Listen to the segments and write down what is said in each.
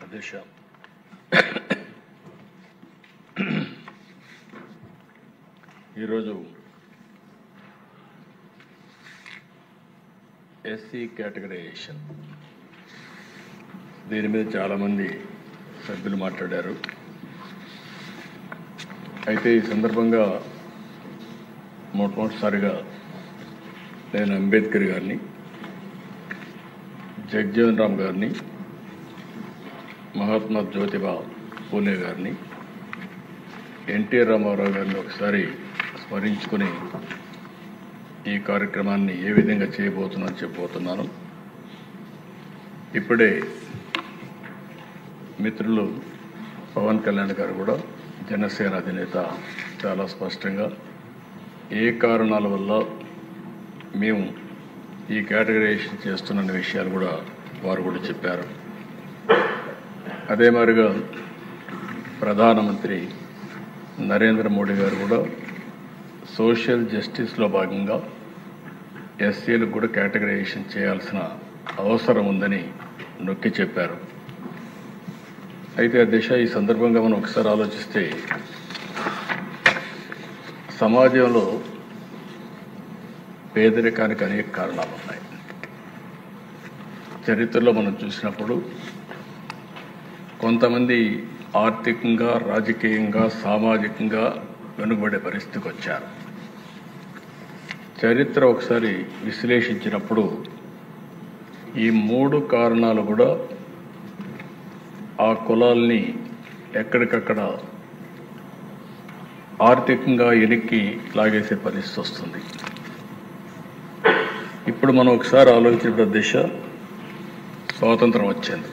అధ్యక్ష, ఈరోజు SC categorisation దీని మీద చాలామంది సభ్యులు మాట్లాడారు. అయితే ఈ సందర్భంగా మొట్టమొదటిసారిగా నేను అంబేద్కర్ గారిని, జగజ్జీవన్ రామ్ గారిని, మహాత్మా జ్యోతిబా పూలే గారిని, ఎన్టీఆర్ రామారావు గారిని ఒకసారి స్మరించుకుని ఈ కార్యక్రమాన్ని ఏ విధంగా చేయబోతున్నానని చెప్పబోతున్నాను. ఇప్పుడే మిత్రులు పవన్ కళ్యాణ్ గారు కూడా, జనసేన అధినేత, చాలా స్పష్టంగా ఏ కారణాల వల్ల మేము ఈ కేటగరైజేషన్ చేస్తున్న విషయాలు కూడా వారు కూడా చెప్పారు. అదే మాదిరిగా ప్రధానమంత్రి నరేంద్ర మోడీ గారు కూడా సోషల్ జస్టిస్లో భాగంగా ఎస్సీలకు కూడా కేటగరైజేషన్ చేయాల్సిన అవసరం ఉందని నొక్కి చెప్పారు. అయితే ఆ దిశ ఈ సందర్భంగా మనం ఒకసారి ఆలోచిస్తే, సమాజంలో పేదరికానికి అనేక కారణాలు ఉన్నాయి. చరిత్రలో మనం చూసినప్పుడు కొంతమంది ఆర్థికంగా, రాజకీయంగా, సామాజికంగా వెనుకబడే పరిస్థితికి వచ్చారు. చరిత్ర ఒకసారి విశ్లేషించినప్పుడు ఈ మూడు కారణాలు కూడా ఆ కులాల్ని ఎక్కడికక్కడ ఆర్థికంగా వెనక్కి లాగేసే పరిస్థితి వస్తుంది. ఇప్పుడు మనం ఒకసారి ఆలోచించిన దిశ, స్వాతంత్రం వచ్చింది,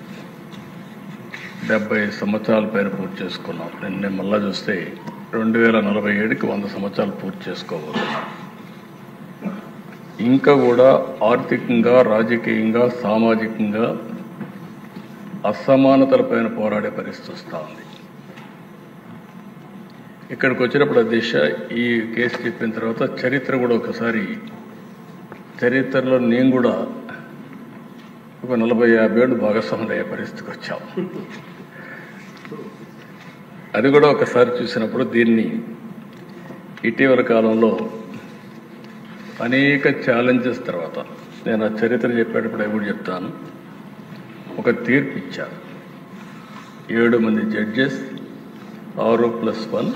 70 సంవత్సరాల పైన పూర్తి చేసుకున్నాం. నిన్న మళ్ళా చూస్తే 2047కి 100 సంవత్సరాలు పూర్తి చేసుకోబోతున్నాం. ఇంకా కూడా ఆర్థికంగా, రాజకీయంగా, సామాజికంగా అసమానతలపైన పోరాడే పరిస్థితి వస్తూ ఉంది. ఇక్కడికి వచ్చినప్పుడు దిశ ఈ కేసు చెప్పిన తర్వాత చరిత్ర కూడా ఒకసారి, చరిత్రలో నేను కూడా ఒక 40-50 ఏళ్ళు భాగస్వాములు అయ్యే పరిస్థితికి వచ్చాం. అది కూడా ఒకసారి చూసినప్పుడు దీన్ని ఇటీవల కాలంలో అనేక ఛాలెంజెస్ తర్వాత, నేను ఆ చరిత్ర చెప్పేటప్పుడు అవి కూడా చెప్తాను, ఒక తీర్పు ఇచ్చారు. 7 మంది జడ్జెస్ 6+1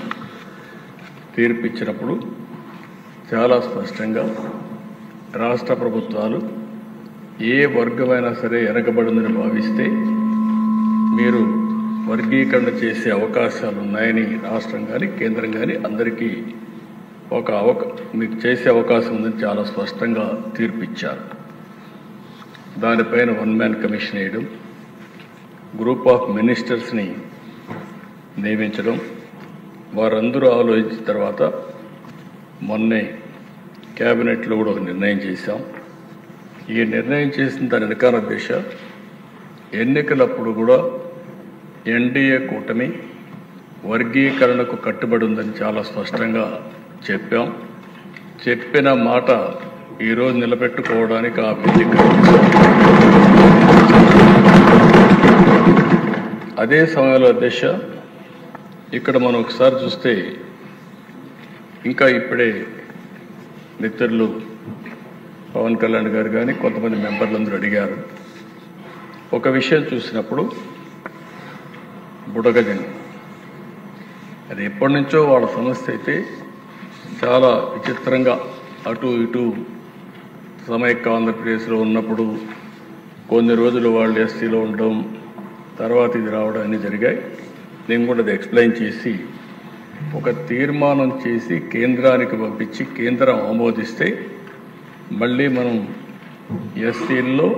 తీర్పు ఇచ్చినప్పుడు చాలా స్పష్టంగా రాష్ట్ర ప్రభుత్వాలు ఏ వర్గమైనా సరే వెనకబడిందని భావిస్తే మీరు వర్గీకరణ చేసే అవకాశాలు ఉన్నాయని రాష్ట్రం కానీ, కేంద్రం కానీ అందరికీ మీకు చేసే అవకాశం ఉందని చాలా స్పష్టంగా తీర్పు ఇచ్చారు. దానిపైన 1 మ్యాన్ కమిషన్ వేయడం, గ్రూప్ ఆఫ్ మినిస్టర్స్ని నియమించడం, వారందరూ ఆలోచించిన తర్వాత మొన్నే క్యాబినెట్లో కూడా ఒక నిర్ణయం చేశాం. ఈ నిర్ణయం చేసిన దాని వెనకాల దిశ, ఎన్నికలప్పుడు కూడా ఎన్డీఏ కూటమి వర్గీకరణకు కట్టుబడి ఉందని చాలా స్పష్టంగా చెప్పాం. చెప్పిన మాట ఈరోజు నిలబెట్టుకోవడానికి ఆ వేదిక. అదే సమయంలో దిశ, ఇక్కడ మనం ఒకసారి చూస్తే, ఇంకా ఇప్పుడే మిత్రులు పవన్ కళ్యాణ్ గారు కానీ కొంతమంది మెంబర్లందరూ అడిగారు. ఒక విషయం చూసినప్పుడు బుడగజంగం, అది ఎప్పటి నుంచో వాళ్ళ సమస్య అయితే చాలా విచిత్రంగా అటు ఇటు సమైక్య ఆంధ్రప్రదేశ్లో ఉన్నప్పుడు కొన్ని రోజులు వాళ్ళు ఎస్సీలో ఉండడం, తర్వాత ఇది రావడం అన్నీ జరిగాయి. నేను కూడా అది ఎక్స్ప్లెయిన్ చేసి ఒక తీర్మానం చేసి కేంద్రానికి పంపించి కేంద్రం ఆమోదిస్తే మళ్ళీ మనం ఎస్సీల్లో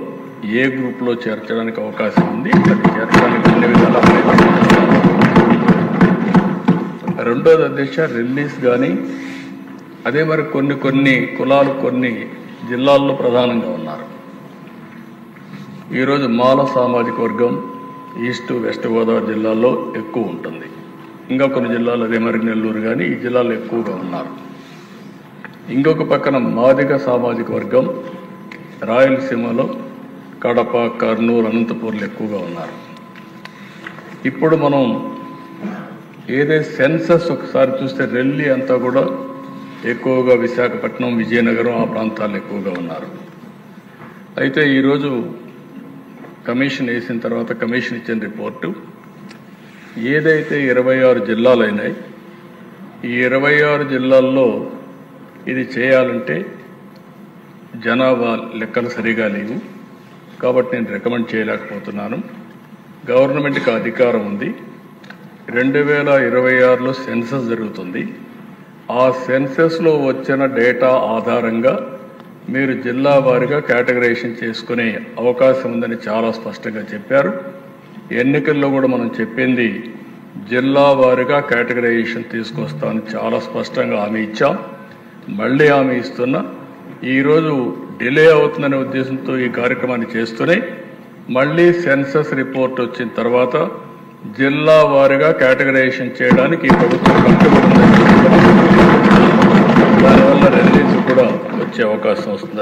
ఏ గ్రూప్లో చేర్చడానికి అవకాశం ఉంది, అది చేర్చడానికి అన్ని విధాలా. రెండోది అధ్యక్ష, రిలీజ్ కానీ అదే మరి కొన్ని కులాలు కొన్ని జిల్లాల్లో ప్రధానంగా ఉన్నారు. ఈరోజు మాల సామాజిక వర్గం ఈస్ట్ వెస్ట్ గోదావరి జిల్లాల్లో ఎక్కువ ఉంటుంది. ఇంకా కొన్ని జిల్లాలు అదే మరి నెల్లూరు కానీ ఈ జిల్లాలో ఎక్కువగా ఉన్నారు. ఇంకొక పక్కన మాదిగ సామాజిక వర్గం రాయలసీమలో కడప, కర్నూలు, అనంతపూర్లు ఎక్కువగా ఉన్నారు. ఇప్పుడు మనం ఏదైతే సెన్సస్ ఒకసారి చూస్తే రెల్లి అంతా కూడా ఎక్కువగా విశాఖపట్నం, విజయనగరం ఆ ప్రాంతాల్లో ఎక్కువగా ఉన్నారు. అయితే ఈరోజు కమిషన్ వేసిన తర్వాత కమిషన్ ఇచ్చిన రిపోర్టు ఏదైతే 26 జిల్లాలు అయినాయి, ఈ 26 జిల్లాల్లో ఇది చేయాలంటే జనాభా లెక్కలు సరిగా లేవు. కాబట్టి నేను రికమెండ్ చేయలేకపోతున్నాను. గవర్నమెంట్కి అధికారం ఉంది. 2026లో సెన్సస్ జరుగుతుంది. ఆ సెన్సస్లో వచ్చిన డేటా ఆధారంగా మీరు జిల్లా వారీగా కేటగరైజేషన్ చేసుకునే అవకాశం ఉందని చాలా స్పష్టంగా చెప్పారు. ఎన్నికల్లో కూడా మనం చెప్పింది జిల్లా వారీగా కేటగరైజేషన్ తీసుకొస్తామని చాలా స్పష్టంగా హామీ ఇచ్చాం. మళ్ళీ హామీ ఇస్తున్నా. ఈరోజు డిలే అవుతుందనే ఉద్దేశంతో ఈ కార్యక్రమాన్ని చేస్తూనే మళ్ళీ సెన్సస్ రిపోర్ట్ వచ్చిన తర్వాత జిల్లా వారీగా కేటగరైజేషన్ చేయడానికి ఈ ప్రభుత్వం కట్టుబడి ఉందని దానివల్ల రిలీజ్ కూడా వచ్చే అవకాశం వస్తుంది.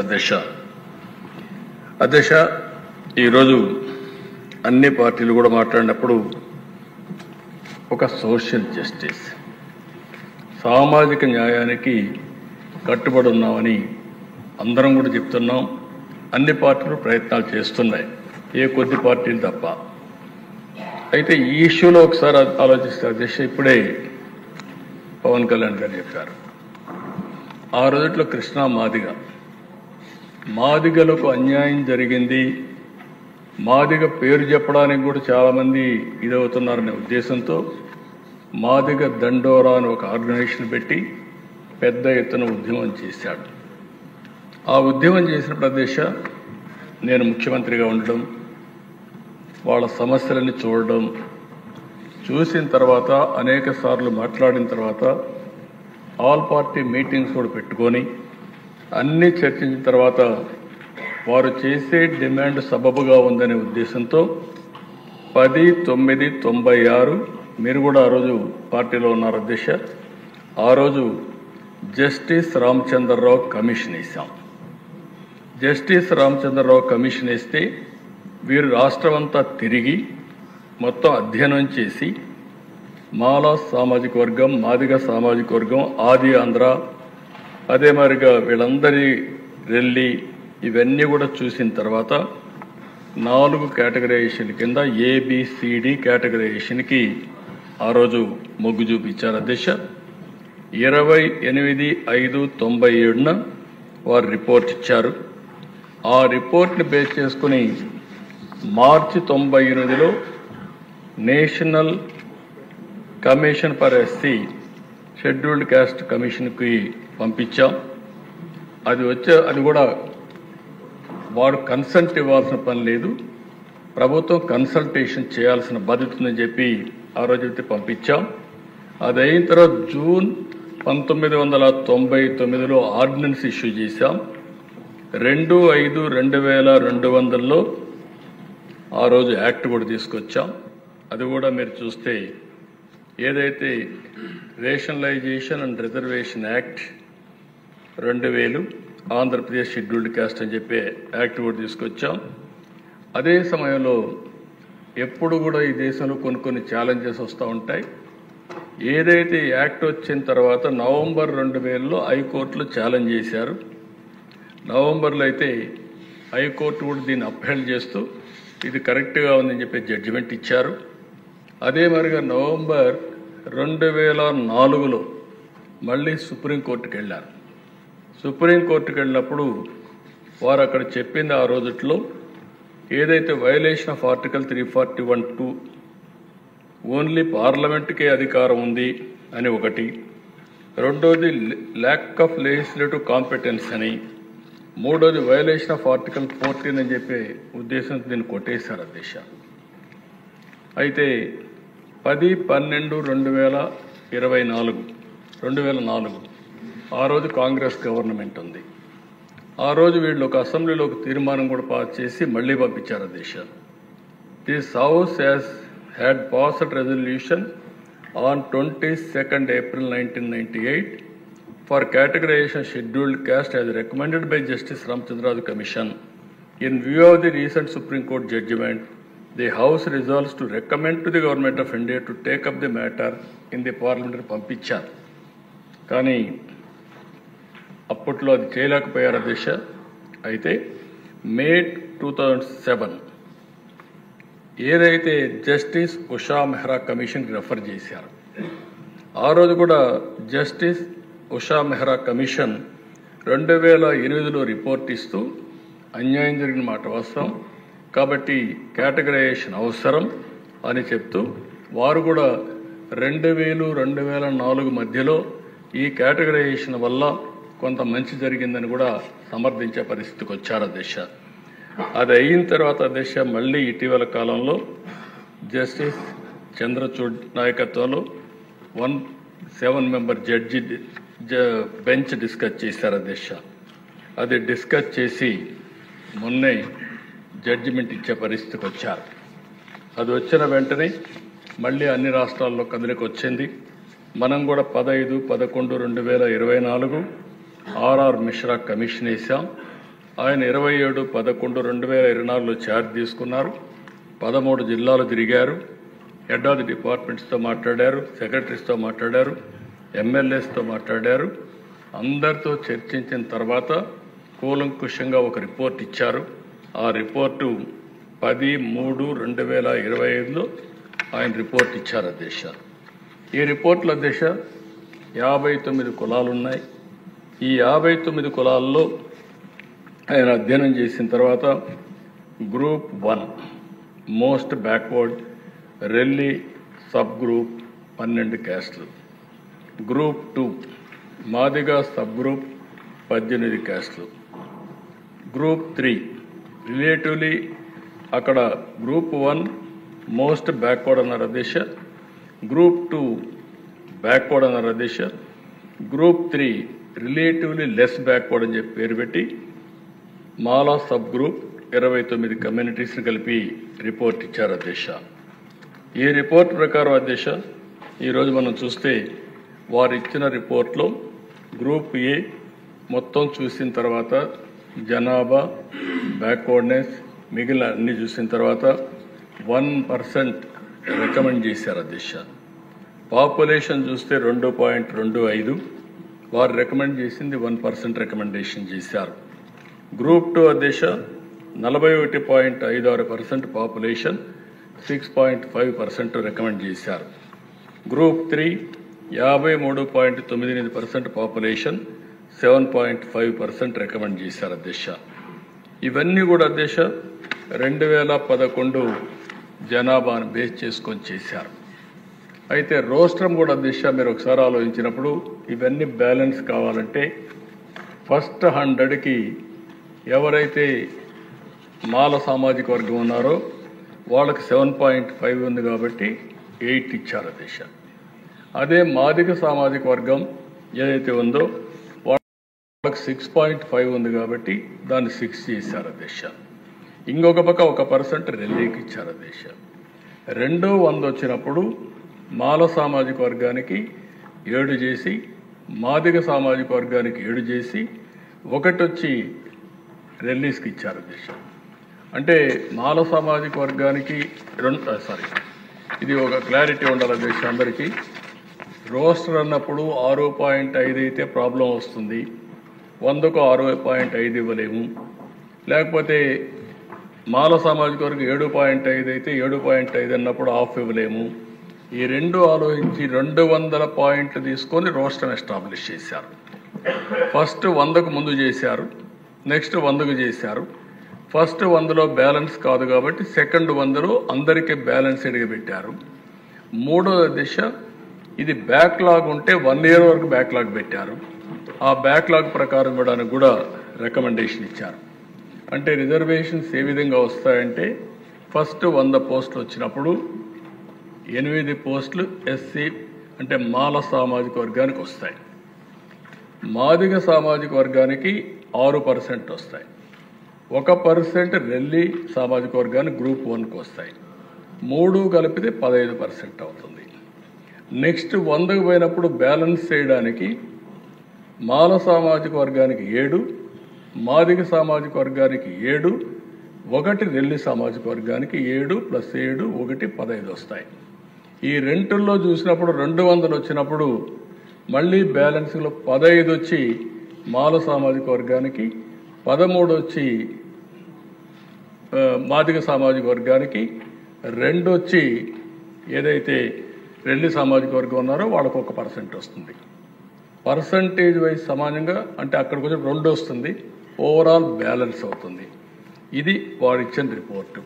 అధ్యక్ష ఈరోజు అన్ని పార్టీలు కూడా మాట్లాడినప్పుడు ఒక సోషల్ జస్టిస్, సామాజిక న్యాయానికి కట్టుబడి ఉన్నామని అందరం కూడా చెప్తున్నాం. అన్ని పార్టీలు ప్రయత్నాలు చేస్తున్నాయి, ఏ కొద్ది పార్టీలు తప్ప. అయితే ఈ ఇష్యూలో ఒకసారి ఆలోచిస్తే అధ్యక్ష, ఇప్పుడే పవన్ కళ్యాణ్ గారు చెప్పారు, ఆ రోజుట్లో కృష్ణా మాదిగలకు అన్యాయం జరిగింది, మాదిగ పేరు చెప్పడానికి కూడా చాలామంది ఇదవుతున్నారనే ఉద్దేశంతో మాదిగ దండోరా అని ఒక ఆర్గనైజేషన్ పెట్టి పెద్ద ఎత్తున ఉద్యమం చేశాడు. ఆ ఉద్యమం చేసిన ప్రదేశ నేను ముఖ్యమంత్రిగా ఉండడం, వాళ్ళ సమస్యలని చూడడం, చూసిన తర్వాత అనేక సార్లు మాట్లాడిన తర్వాత ఆల్ పార్టీ మీటింగ్స్ కూడా పెట్టుకొని అన్నీ చర్చించిన తర్వాత వారు చేసే డిమాండ్ సబబుగా ఉందనే ఉద్దేశంతో 10/9/96 మీరు కూడా ఆ రోజు పార్టీలో ఉన్నారు అధ్యక్ష, ఆ రోజు జస్టిస్ రామచంద్రరావు కమిషన్ వేశాం. జస్టిస్ రామచంద్రరావు కమిషన్ వేస్తే వీరు రాష్ట్రం అంతా తిరిగి మొత్తం అధ్యయనం చేసి మాలా సామాజిక వర్గం, మాదిగ సామాజిక వర్గం, ఆది ఆంధ్ర, అదే మరిగా వీళ్ళందరి రెల్లి ఇవన్నీ కూడా చూసిన తర్వాత 4 కేటగరైజేషన్ కింద ABCD కేటగరైజేషన్కి ఆ రోజు మొగ్గు చూపించారు అధ్యక్ష. 28/5/97న వారు రిపోర్ట్ ఇచ్చారు. ఆ రిపోర్ట్ని బేస్ చేసుకుని మార్చి 98లో national commission for SC scheduled caste కమిషన్కి పంపించాం. అది కూడా వాడు కన్సల్ట్ ఇవ్వాల్సిన పని లేదు, ప్రభుత్వం కన్సల్టేషన్ చేయాల్సిన బాధ్యత ఉందని చెప్పి ఆ రోజైతే పంపించాం. అది అయిన తర్వాత జూన్ 1999లో ఆర్డినెన్స్ ఇష్యూ చేశాం. 2/5/2200లో ఆ రోజు యాక్ట్ కూడా తీసుకొచ్చాం. అది కూడా మీరు చూస్తే ఏదైతే rationalisation and reservation act 2000 Andhra Pradesh scheduled caste అని చెప్పి యాక్ట్ కూడా తీసుకొచ్చాం. అదే సమయంలో ఎప్పుడు కూడా ఈ దేశంలో కొన్ని ఛాలెంజెస్ వస్తూ ఉంటాయి. ఏదైతే యాక్ట్ వచ్చిన తర్వాత నవంబర్ 2000లో హైకోర్టులో ఛాలెంజ్ చేశారు. నవంబర్లో అయితే హైకోర్టు కూడా దీన్ని అప్హెల్డ్ చేస్తూ ఇది కరెక్ట్గా ఉందని చెప్పి జడ్జిమెంట్ ఇచ్చారు. అదే మరిగా నవంబర్ 2004లో మళ్ళీ సుప్రీంకోర్టుకు వెళ్ళారు. సుప్రీంకోర్టుకు వెళ్ళినప్పుడు వారు అక్కడ చెప్పింది ఆ రోజుట్లో ఏదైతే వయలేషన్ ఆఫ్ ఆర్టికల్ 341(2) ఓన్లీ పార్లమెంట్కే అధికారం ఉంది అని ఒకటి, రెండోది ల్యాక్ ఆఫ్ లెజిస్లేటివ్ కాంపిటెన్స్ అని, మూడోది వయలేషన్ ఆఫ్ ఆర్టికల్ 14 అని చెప్పే ఉద్దేశంతో దీన్ని కొట్టేశారు అధ్యక్ష. అయితే 10/12/2004 ఆ రోజు కాంగ్రెస్ గవర్నమెంట్ ఉంది. ఆ రోజు వీళ్ళు ఒక అసెంబ్లీలో ఒక తీర్మానం కూడా పాస్ చేసి మళ్ళీ పంపించారు అధ్యక్ష. This house had passed resolution on 22nd April 1998 for categorization scheduled caste as recommended by Justice Ramchandra Commission in view of the recent Supreme Court judgment the House resolves to recommend to the Government of India to take up the matter in the Parliament పంపించారు. కానీ అప్పట్లో అది చేయలేకపోయారు అధ్యక్ష. అయితే మే 2007 ఏదైతే justice Usha Mehra కమిషన్కి refer చేశారు, ఆ రోజు కూడా జస్టిస్ ఉషా మెహ్రా కమిషన్ 2008లో రిపోర్ట్ ఇస్తూ అన్యాయం జరిగిన మాట వాస్తవం కాబట్టి కేటగరైజేషన్ అవసరం అని చెప్తూ వారు కూడా 2000-2004 మధ్యలో ఈ కేటగరైజేషన్ వల్ల కొంత మంచి జరిగిందని కూడా సమర్థించే పరిస్థితికి వచ్చారు అధ్యక్ష. అది అయిన తర్వాత అధ్యక్ష మళ్ళీ ఇటీవల కాలంలో జస్టిస్ చంద్రచూడ్ నాయకత్వంలో 7 మెంబర్ జడ్జి బెంచ్ డిస్కస్ చేశారు అధ్యక్ష. అది డిస్కస్ చేసి మొన్నే జడ్జిమెంట్ ఇచ్చే పరిస్థితికి వచ్చారు. అది వచ్చిన వెంటనే మళ్ళీ అన్ని రాష్ట్రాల్లో కదలికి వచ్చింది. మనం కూడా 15-11-2024 ఆర్ఆర్ మిశ్రా కమిషన్ వేసాం. ఆయన 27-11-2024లో ఛార్జ్ తీసుకున్నారు. 13 జిల్లాలు తిరిగారు. హెడ్ ఆఫ్ ది డిపార్ట్మెంట్స్తో మాట్లాడారు, సెక్రటరీస్తో మాట్లాడారు, ఎమ్మెల్యేస్తో మాట్లాడారు. అందరితో చర్చించిన తర్వాత కూలంకుషంగా ఒక రిపోర్ట్ ఇచ్చారు. ఆ రిపోర్టు 10/3/2025లో ఆయన రిపోర్ట్ ఇచ్చారు అధ్యక్ష. ఈ రిపోర్ట్లో అధ్యక్ష 59 కులాలు ఉన్నాయి. ఈ 59 కులాల్లో ఆయన అధ్యయనం చేసిన తర్వాత group 1 most backward Relli sub group 12 క్యాస్ట్లు, గ్రూప్ 2 మాదిగా సబ్ గ్రూప్ 18 క్యాస్ట్లు, గ్రూప్ 3 రిలేటివ్లీ అక్కడ గ్రూప్ 1 మోస్ట్ బ్యాక్వర్డ్ అన్నారు అధ్యక్ష, గ్రూప్ 2 బ్యాక్వర్డ్ అన్నారు అధ్యక్ష, గ్రూప్ 3 రిలేటివ్లీ లెస్ బ్యాక్వర్డ్ అని చెప్పి పేరు పెట్టి మాలా సబ్ గ్రూప్ 29 కమ్యూనిటీస్ని కలిపి రిపోర్ట్ ఇచ్చారు అధ్యక్ష. ఈ రిపోర్ట్ ప్రకారం అధ్యక్ష ఈరోజు మనం చూస్తే వారు ఇచ్చిన రిపోర్ట్లో గ్రూప్ ఏ మొత్తం చూసిన తర్వాత జనాభా బ్యాక్వర్డ్నెస్ మిగిలిన అన్ని చూసిన తర్వాత 1% రికమెండ్ చేశారు అధ్యక్ష. పాపులేషన్ చూస్తే 2.25, వారు రికమెండ్ చేసింది 1% రికమెండేషన్ చేశారు. గ్రూప్ 2 అధ్యక్ష 41.56% పాపులేషన్ 6.5% రికమెండ్ చేశారు. గ్రూప్ 3 53.98% పాపులేషన్ 7.5% రికమెండ్ చేశారు అధ్యక్ష. ఇవన్నీ కూడా అధ్యక్ష 2011 జనాభాను బేస్ చేసుకొని చేశారు. అయితే రోస్ట్రం కూడా అధ్యక్ష మీరు ఒకసారి ఆలోచించినప్పుడు ఇవన్నీ బ్యాలెన్స్ కావాలంటే ఫస్ట్ 100కి ఎవరైతే మాల సామాజిక వర్గం ఉన్నారో వాళ్ళకి 7.5 ఉంది కాబట్టి 8 ఇచ్చారు అధ్యక్ష. అదే మాదిగ సామాజిక వర్గం ఏదైతే ఉందో వాళ్ళకి 6.5 ఉంది కాబట్టి దాన్ని 6 చేశారు అధ్యక్ష. ఇంకొక పక్క 1% రెల్లీకి ఇచ్చారు అధ్యక్ష. 200 వచ్చినప్పుడు మాల సామాజిక వర్గానికి 7 చేసి, మాదిగ సామాజిక వర్గానికి 7 చేసి, 1 వచ్చి రెల్లీస్కి ఇచ్చారు అధ్యక్ష. అంటే మాల సామాజిక వర్గానికి ఇది ఒక క్లారిటీ ఉండాలి అధ్యక్ష అందరికీ. రోస్టర్ అన్నప్పుడు 6.5 అయితే ప్రాబ్లం వస్తుంది, 100కు 6.5 ఇవ్వలేము. లేకపోతే మాల సామాజిక వర్గం 7.5 అయితే 7.5 అన్నప్పుడు హాఫ్ ఇవ్వలేము. ఈ రెండు ఆలోచించి 200 పాయింట్లు తీసుకొని రోస్టర్ ఎస్టాబ్లిష్ చేశారు. ఫస్ట్ 100కు ముందు చేశారు, నెక్స్ట్ 100కు చేశారు. ఫస్ట్ 100లో బ్యాలెన్స్ కాదు కాబట్టి సెకండ్ 100లో అందరికీ బ్యాలెన్స్ పెట్టారు. మూడో దిశ ఇది బ్యాక్లాగ్ ఉంటే 1 year వరకు బ్యాక్లాగ్ పెట్టారు. ఆ బ్యాక్లాగ్ ప్రకారం ఇవ్వడానికి కూడా రికమెండేషన్ ఇచ్చారు. అంటే రిజర్వేషన్స్ ఏ విధంగా వస్తాయంటే ఫస్ట్ 100 పోస్టులు వచ్చినప్పుడు 8 పోస్టులు ఎస్సీ అంటే మాల సామాజిక వర్గానికి వస్తాయి, మాదిగ సామాజిక వర్గానికి 6% వస్తాయి, 1% రెల్లి సామాజిక వర్గానికి గ్రూప్ 1కు వస్తాయి. 3 కలిపితే 15% అవుతుంది. నెక్స్ట్ 100కు పోయినప్పుడు బ్యాలెన్స్ చేయడానికి మాల సామాజిక వర్గానికి 7, మాదిగ సామాజిక వర్గానికి 7, ఒకటి రెల్లి సామాజిక వర్గానికి 7 + 7 1 15 వస్తాయి. ఈ రెంటుల్లో చూసినప్పుడు 200 వచ్చినప్పుడు మళ్ళీ బ్యాలెన్స్లో 15 వచ్చి మాల సామాజిక వర్గానికి, 13 వచ్చి మాదిగ సామాజిక వర్గానికి, 2 వచ్చి ఏదైతే రెల్లి సామాజిక వర్గం ఉన్నారో వాళ్ళకు 1% వస్తుంది. పర్సంటేజ్ వైజ్ సమానంగా అంటే అక్కడికి వచ్చి 2 వస్తుంది. ఓవరాల్ బ్యాలెన్స్ అవుతుంది. ఇది వారు ఇచ్చిన రిపోర్టు.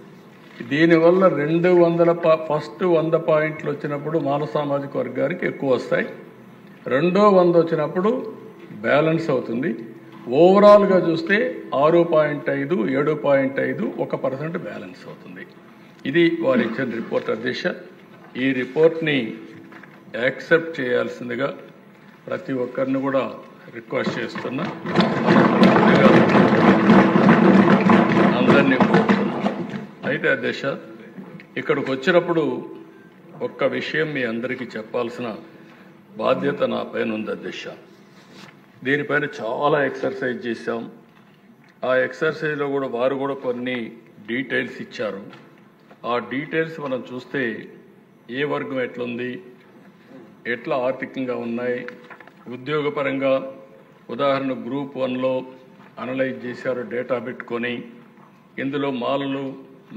దీనివల్ల 200 ఫస్ట్ 100 పాయింట్లు వచ్చినప్పుడు మాల సామాజిక వర్గానికి ఎక్కువ వస్తాయి. రెండో 100 వచ్చినప్పుడు బ్యాలెన్స్ అవుతుంది. ఓవరాల్గా చూస్తే 6.5, 7.5, 1% బ్యాలెన్స్ అవుతుంది. ఇది వారు ఇచ్చిన రిపోర్ట్ అధ్యక్ష. ఈ రిపోర్ట్ని యాక్సెప్ట్ చేయాల్సిందిగా ప్రతి ఒక్కరిని కూడా రిక్వెస్ట్ చేస్తున్నా. అందరినీ కోరుతున్నా. అయితే అధ్యక్ష, ఇక్కడికి వచ్చినప్పుడు ఒక్క విషయం మీ అందరికీ చెప్పాల్సిన బాధ్యత నా పైన ఉంది అధ్యక్ష. దీనిపైన చాలా ఎక్సర్సైజ్ చేశాం. ఆ ఎక్సర్సైజ్లో కూడా వారు కూడా కొన్ని డీటెయిల్స్ ఇచ్చారు. ఆ డీటెయిల్స్ మనం చూస్తే ఏ వర్గం ఎట్లుంది, ఎట్లా ఆర్థికంగా ఉన్నాయి, ఉద్యోగపరంగా ఉదాహరణ గ్రూప్ 1లో అనలైజ్ చేశారు డేటా పెట్టుకొని. ఇందులో మాలలు,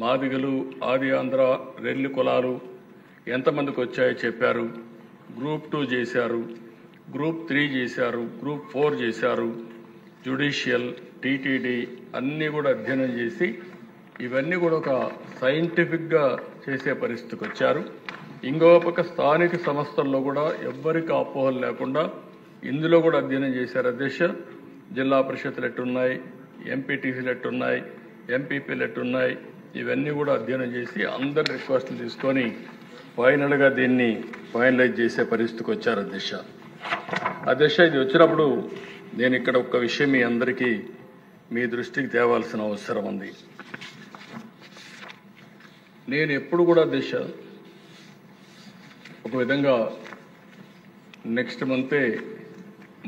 మాదిగలు, ఆది ఆంధ్ర, రెల్లి కులాలు ఎంతమందికి వచ్చాయో చెప్పారు. గ్రూప్ 2 చేశారు, గ్రూప్ 3 చేశారు, గ్రూప్ 4 చేశారు, జ్యుడిషియల్, టీటీడీ అన్నీ కూడా అధ్యయనం చేసి ఇవన్నీ కూడా ఒక సైంటిఫిక్గా చేసే పరిస్థితికి వచ్చారు. ఇంకో పక్క స్థానిక సంస్థల్లో కూడా ఎవ్వరికి అపోహలు లేకుండా ఇందులో కూడా అధ్యయనం చేశారు అధ్యక్ష. జిల్లా పరిషత్లు ఎట్టున్నాయి, ఎంపీటీసీలు ఎట్టున్నాయి, ఎంపీపీలు ఎట్టున్నాయి, ఇవన్నీ కూడా అధ్యయనం చేసి అందరి రిక్వెస్ట్లు తీసుకొని ఫైనల్గా దీన్ని ఫైనలైజ్ చేసే పరిస్థితికి వచ్చారు అధ్యక్ష. అధ్యక్ష, ఇది వచ్చినప్పుడు నేను ఇక్కడ ఒక్క విషయం మీ అందరికీ మీ దృష్టికి తేవాల్సిన అవసరం ఉంది. నేను ఎప్పుడు కూడా అధ్యక్ష ఒక విధంగా నెక్స్ట్ మంతే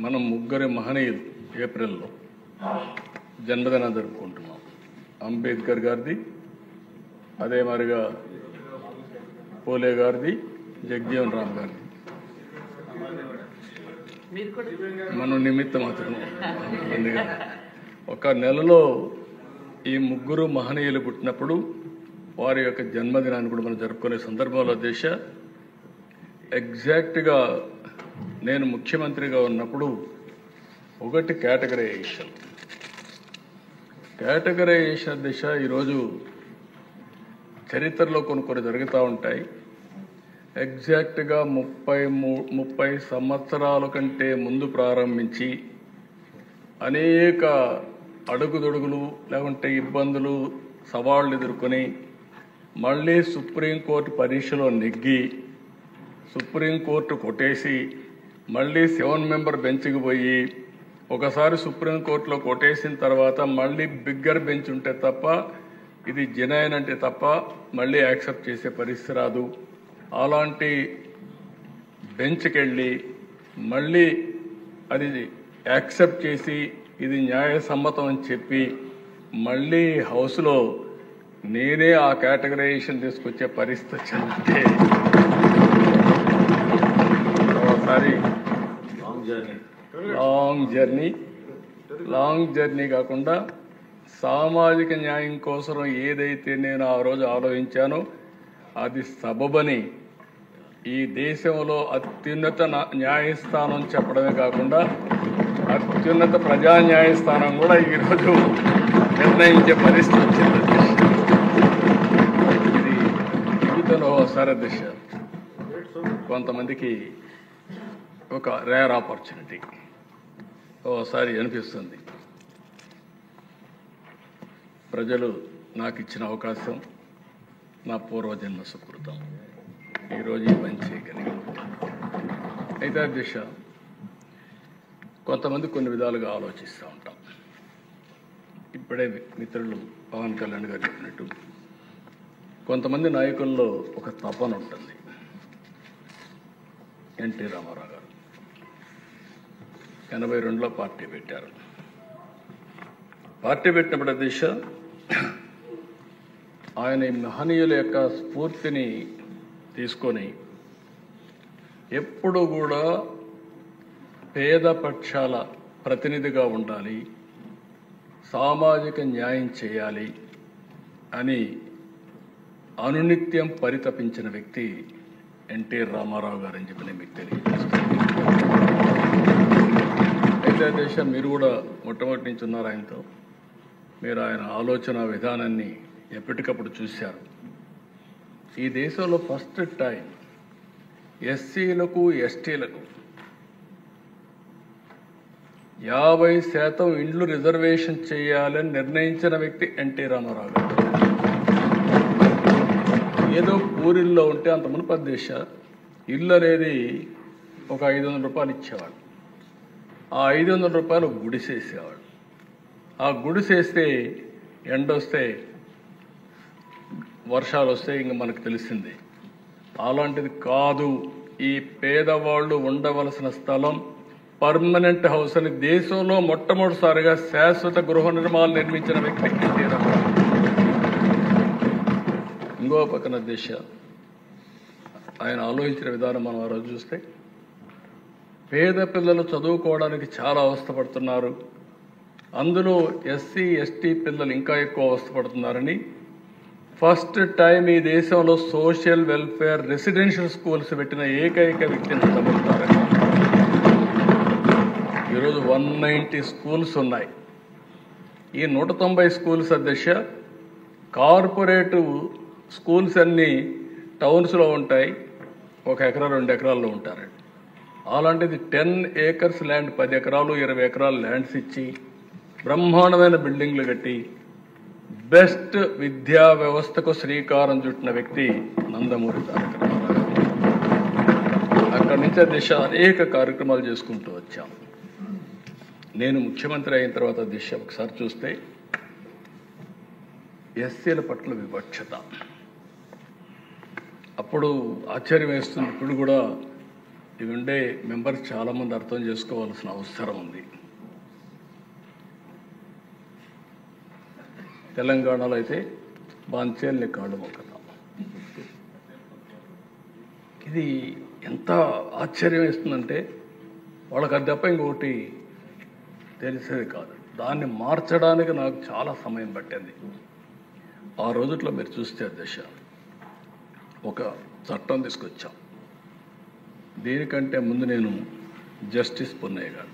మనం ముగ్గురి మహనీయులు ఏప్రిల్లో జన్మదినం జరుపుకుంటున్నాం. అంబేద్కర్ గారిది, అదే మరిగా పోలే గారిది, జగజీవన్ రామ్ గారిది. మనం నిమిత్త మాత్రం అందుకని ఒక నెలలో ఈ ముగ్గురు మహనీయులు పుట్టినప్పుడు వారి యొక్క జన్మదినాన్ని కూడా మనం జరుపుకునే సందర్భంలో దేశ ఎగ్జాక్ట్గా నేను ముఖ్యమంత్రిగా ఉన్నప్పుడు ఒకటి కేటగరైజేషన్ దిశ ఈరోజు చరిత్రలో కొన్ని జరుగుతూ ఉంటాయి. ఎగ్జాక్ట్గా 30 సంవత్సరాల కంటే ముందు ప్రారంభించి అనేక అడుగుదొడుగులు లేకుంటే ఇబ్బందులు, సవాళ్లు ఎదుర్కొని మళ్ళీ సుప్రీంకోర్టు పరీక్షలో నెగ్గి సుప్రీంకోర్టు కొట్టేసి మళ్ళీ 7 మెంబర్ బెంచ్కి పోయి ఒకసారి సుప్రీంకోర్టులో కొట్టేసిన తర్వాత మళ్ళీ బిగ్గర్ బెంచ్ ఉంటే తప్ప ఇది జెన్యూన్ అంటే తప్ప మళ్ళీ యాక్సెప్ట్ చేసే పరిస్థితి రాదు. అలాంటి బెంచ్కి వెళ్ళి మళ్ళీ అది యాక్సెప్ట్ చేసి ఇది న్యాయసమ్మతం అని చెప్పి మళ్ళీ హౌస్లో నేనే ఆ కేటగరైజేషన్ తీసుకొచ్చే పరిస్థితి వచ్చిందంటే ఒకసారి లాంగ్ జర్నీ కాకుండా సామాజిక న్యాయం కోసం ఏదైతే నేను ఆ రోజు ఆలోచించానో అది సబబని ఈ దేశంలో అత్యున్నత న్యాయస్థానం చెప్పడమే కాకుండా అత్యున్నత ప్రజా న్యాయస్థానం కూడా ఈరోజు నిర్ణయించే పరిస్థితి వచ్చింది. ఇది జీవితంలో ఒకసారి దిశ కొంతమందికి ఒక రేర్ ఆపర్చునిటీ ఓసారి అనిపిస్తుంది. ప్రజలు నాకు ఇచ్చిన అవకాశం నా పూర్వజన్మ సుకృతం. ఈరోజు ఈ పని చేయగలిగాను. అయితే అధ్యక్ష, కొంతమంది కొన్ని విధాలుగా ఆలోచిస్తూ ఉంటాం. ఇప్పుడే మిత్రులు పవన్ కళ్యాణ్ గారు చెప్పినట్టు కొంతమంది నాయకుల్లో ఒక తపన ఉంటుంది. ఎన్టీ రామారావు గారు 82లో పార్టీ పెట్టారు. పార్టీ పెట్టినప్పుడు అధ్యక్ష ఆయన మహనీయుల యొక్క స్ఫూర్తిని తీసుకొని ఎప్పుడు కూడా పేద పక్షాల ప్రతినిధిగా ఉండాలి, సామాజిక న్యాయం చేయాలి అని అనునిత్యం పరితపించిన వ్యక్తి ఎన్టీ రామారావు గారని చెప్పి నేను మీకు తెలియజేస్తాను. అయితే దేశం మీరు కూడా మొట్టమొదటి నుంచి ఉన్నారు ఆయనతో. మీరు ఆయన ఆలోచన విధానాన్ని ఎప్పటికప్పుడు చూశారు. ఈ దేశంలో ఫస్ట్ టైం ఎస్సీలకు ఎస్టీలకు 50% ఇండ్లు రిజర్వేషన్ చేయాలని నిర్ణయించిన వ్యక్తి ఎన్టీ రామారావు గారు. ఏదో పూరిల్లో ఉంటే అంత మునుపటి దేశ ఇల్లు అనేది ఒక 500 రూపాయలు ఇచ్చేవాడు. ఆ 500 రూపాయలు గుడిసేసేవాడు. ఆ గుడిసేస్తే ఎండొస్తే వర్షాలు వస్తే ఇంక మనకు తెలిసింది. అలాంటిది కాదు. ఈ పేదవాళ్ళు ఉండవలసిన స్థలం పర్మనెంట్ హౌస్ అని దేశంలో మొట్టమొదటిసారిగా శాశ్వత గృహ నిర్మాణాలు నిర్మించిన వ్యక్తి ఎన్టీ రామారావు. ఇంకో పక్కన దిశ ఆయన ఆలోచించిన విధానం మనం ఆ రోజు చూస్తే పేద పిల్లలు చదువుకోవడానికి చాలా అవస్థపడుతున్నారు, అందులో ఎస్సీ ఎస్టీ పిల్లలు ఇంకా ఎక్కువ అవస్థపడుతున్నారని ఫస్ట్ టైం ఈ దేశంలో సోషల్ వెల్ఫేర్ రెసిడెన్షియల్ స్కూల్స్ పెట్టిన ఏకైక వ్యక్తిని చదువుతారని. ఈరోజు 190 స్కూల్స్ ఉన్నాయి. ఈ 190 స్కూల్స్ అధ్యక్ష కార్పొరేటివ్ స్కూల్స్ అన్నీ టౌన్స్లో ఉంటాయి, 1 ఎకరా 2 ఎకరాల్లో ఉంటారండి. అలాంటిది 10 ఏకర్స్ ల్యాండ్, 10 ఎకరాలు 20 ఎకరాలు ల్యాండ్స్ ఇచ్చి బ్రహ్మాండమైన బిల్డింగ్లు కట్టి బెస్ట్ విద్యా వ్యవస్థకు శ్రీకారం చుట్టిన వ్యక్తి నందమూరి తారక రామారావు. అక్కడి నుంచి దిశ అనేక కార్యక్రమాలు చేసుకుంటూ వచ్చాం. నేను ముఖ్యమంత్రి అయిన తర్వాత దిశ ఒకసారి చూస్తే ఎస్సీల పట్ల వివక్షత అప్పుడు ఆశ్చర్యం వేస్తుంది. ఇప్పుడు కూడా ఇవి ఉండే మెంబర్స్ చాలామంది అర్థం చేసుకోవాల్సిన అవసరం ఉంది. తెలంగాణలో అయితే బాంచేల్ని కాళ్ళు మొక్కతాం. ఇది ఎంత ఆశ్చర్యం వేస్తుందంటే వాళ్ళకి అది తప్ప ఇంకొకటి తెలిసేది కాదు. దాన్ని మార్చడానికి నాకు చాలా సమయం పట్టింది. ఆ రోజుట్లో మీరు చూస్తే దశ ఒక చట్టం తీసుకొచ్చాం. దీనికంటే ముందు నేను జస్టిస్ పున్నయ్య గారు,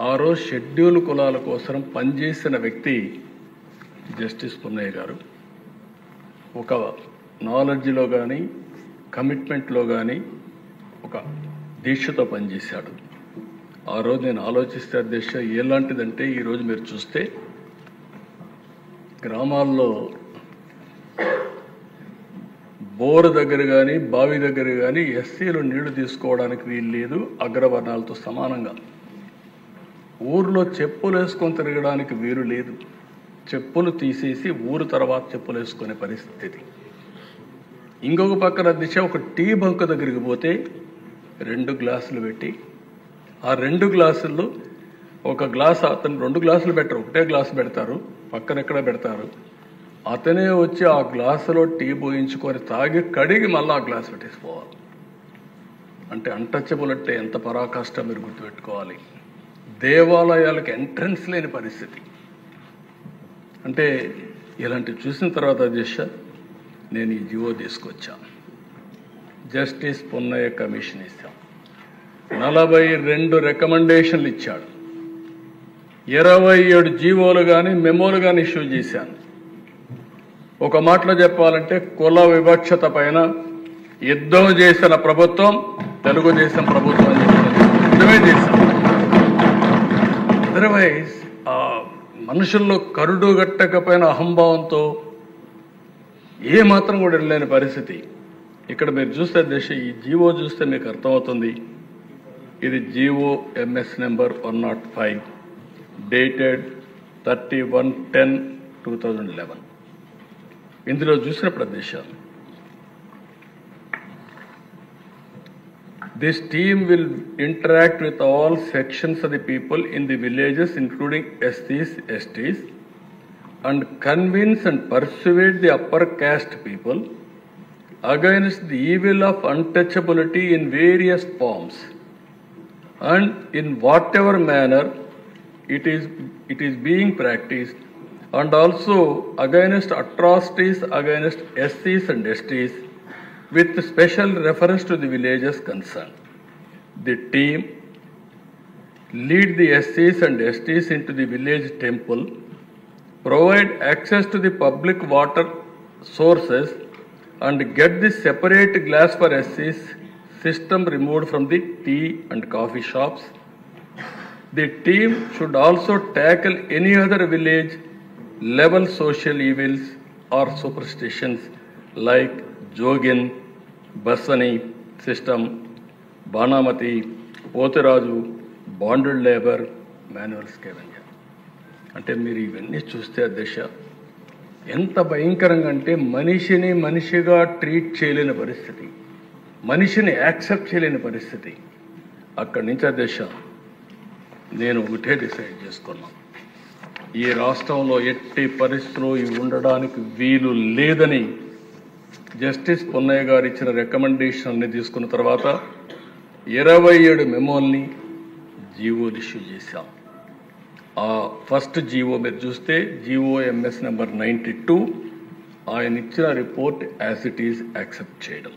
ఆ రోజు షెడ్యూల్ కులాల కోసం పనిచేసిన వ్యక్తి జస్టిస్ పున్నయ్య గారు. ఒక నాలెడ్జ్లో కానీ కమిట్మెంట్లో కానీ ఒక దీక్షతో పనిచేశాడు. ఆ రోజు నేను ఆలోచిస్తే దీక్ష ఎలాంటిదంటే ఈరోజు మీరు చూస్తే గ్రామాల్లో బోరు దగ్గర కానీ బావి దగ్గర కానీ ఎస్సీలు నీళ్లు తీసుకోవడానికి వీలు లేదు, అగ్రవర్ణాలతో సమానంగా. ఊర్లో చెప్పులు వేసుకొని తిరగడానికి వీలు లేదు, చెప్పులు తీసేసి ఊరు తర్వాత చెప్పులు వేసుకునే పరిస్థితి. ఇంకొక పక్కన దిశ ఒక టీ బంక్ దగ్గరికి పోతే 2 గ్లాసులు పెట్టి ఆ 2 గ్లాసుల్లో ఒక గ్లాస్ అతను 2 గ్లాసులు పెట్టరు, ఒకటే గ్లాసు పెడతారు, పక్కన ఎక్కడ పెడతారు. అతనే వచ్చి ఆ గ్లాసులో టీ పోయించుకొని తాగి కడిగి మళ్ళీ ఆ గ్లాస్ పెట్టేసిపోవాలి. అంటే అన్టచబుల్ అంటే ఎంత పరాకాష్ట మీరు గుర్తుపెట్టుకోవాలి. దేవాలయాలకు ఎంట్రన్స్ లేని పరిస్థితి. అంటే ఇలాంటివి చూసిన తర్వాత దిశ నేను ఈ జీవో తీసుకొచ్చాను. జస్టిస్ పున్నయ్య కమిషన్ ఇస్తాం. 42 రికమెండేషన్లు ఇచ్చాడు. 27 జీవోలు కానీ మెమోలు కానీ ఇష్యూ చేశాను. ఒక మాటలో చెప్పాలంటే కుల వివక్షత పైన యుద్ధం చేసిన ప్రభుత్వం తెలుగుదేశం ప్రభుత్వం అని యుద్ధమే చేశాం. అదర్వైజ్ ఆ మనుషుల్లో కరుడు గట్టకపోయిన అహంభావంతో ఏ మాత్రం కూడా వెళ్ళలేని పరిస్థితి. ఇక్కడ మీరు చూస్తే దేశ ఈ జీవో చూస్తే మీకు అర్థమవుతుంది. ఇది జీవో ఎంఎస్ నెంబర్ 105 డేటెడ్ 31/10/2011. ఇందులో చూసిన ప్రదేశాలు This team will interact with all sections of the people in the villages, including SCs, STs, and convince and persuade the upper caste people against the evil of untouchability in various forms and in whatever manner it is being practiced, and also against atrocities against SCs and STs with special reference to the villages concerned. The team lead the SCs and STs into the village temple, provide access to the public water sources, and get the separate glass for SCs system removed from the tea and coffee shops. The team should also tackle any other village level social evils or superstitions like Jogin, Basani system, Banamati, Potiraju, bonded labor, manual scavenger. అంటే మీరు ఇవన్నీ చూస్తే దశ ఎంత భయంకరంగా అంటే మనిషిని మనిషిగా ట్రీట్ చేయలేని పరిస్థితి, మనిషిని యాక్సెప్ట్ చేయలేని పరిస్థితి. అక్కడి నుంచి దశ నేను ఒకటే డిసైడ్ చేసుకున్నాను, ఈ రాష్ట్రంలో ఎట్టి పరిస్థితుల్లో ఇవి ఉండడానికి వీలు లేదని జస్టిస్ పొన్నయ్య గారు ఇచ్చిన రికమెండేషన్ అన్ని తీసుకున్న తర్వాత 27 మెమోల్ని జీవోలు ఇష్యూ చేశాం. ఆ ఫస్ట్ జీవో మీరు చూస్తే GOMS నెంబర్ 92 ఆయన ఇచ్చిన report as it is accept చేయడం.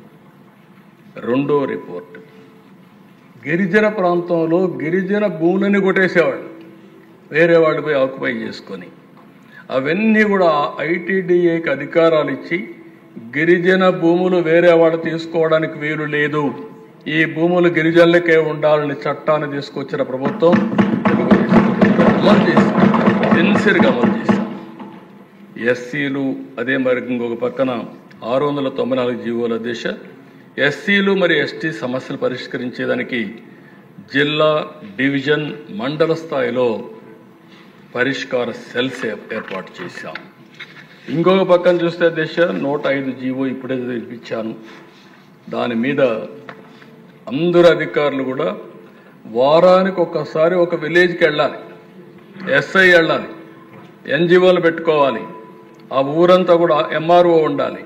రెండో రిపోర్ట్ గిరిజన ప్రాంతంలో గిరిజన భూములని కొట్టేసేవాళ్ళు, వేరే వాళ్ళపై ఆక్యుపై చేసుకొని అవన్నీ కూడా ITDAకి అధికారాలు ఇచ్చి గిరిజన భూములు వేరే వాళ్ళు తీసుకోవడానికి వీలు లేదు, ఈ భూములు గిరిజనులకే ఉండాలని చట్టాన్ని తీసుకొచ్చిన ప్రభుత్వం అమలు చేశాం, సిన్సియర్గా అమలు చేశాం. ఎస్సీలు అదే మరి ఇంకొక పక్కన 694 జీవోల దిశ ఎస్సీలు మరి ఎస్టీ సమస్యలు పరిష్కరించేదానికి జిల్లా, డివిజన్, మండల స్థాయిలో పరిష్కార సెల్స్ ఏర్పాటు చేశాం. ఇంకొక పక్కన చూస్తే దిశ 105 జీవో ఇప్పుడే ఇప్పించాను. దాని మీద అందరు అధికారులు కూడా వారానికి ఒక్కసారి ఒక విలేజ్కి వెళ్ళాలి, SI వెళ్ళాలి, NGOలు పెట్టుకోవాలి, ఆ ఊరంతా కూడా MRO ఉండాలి.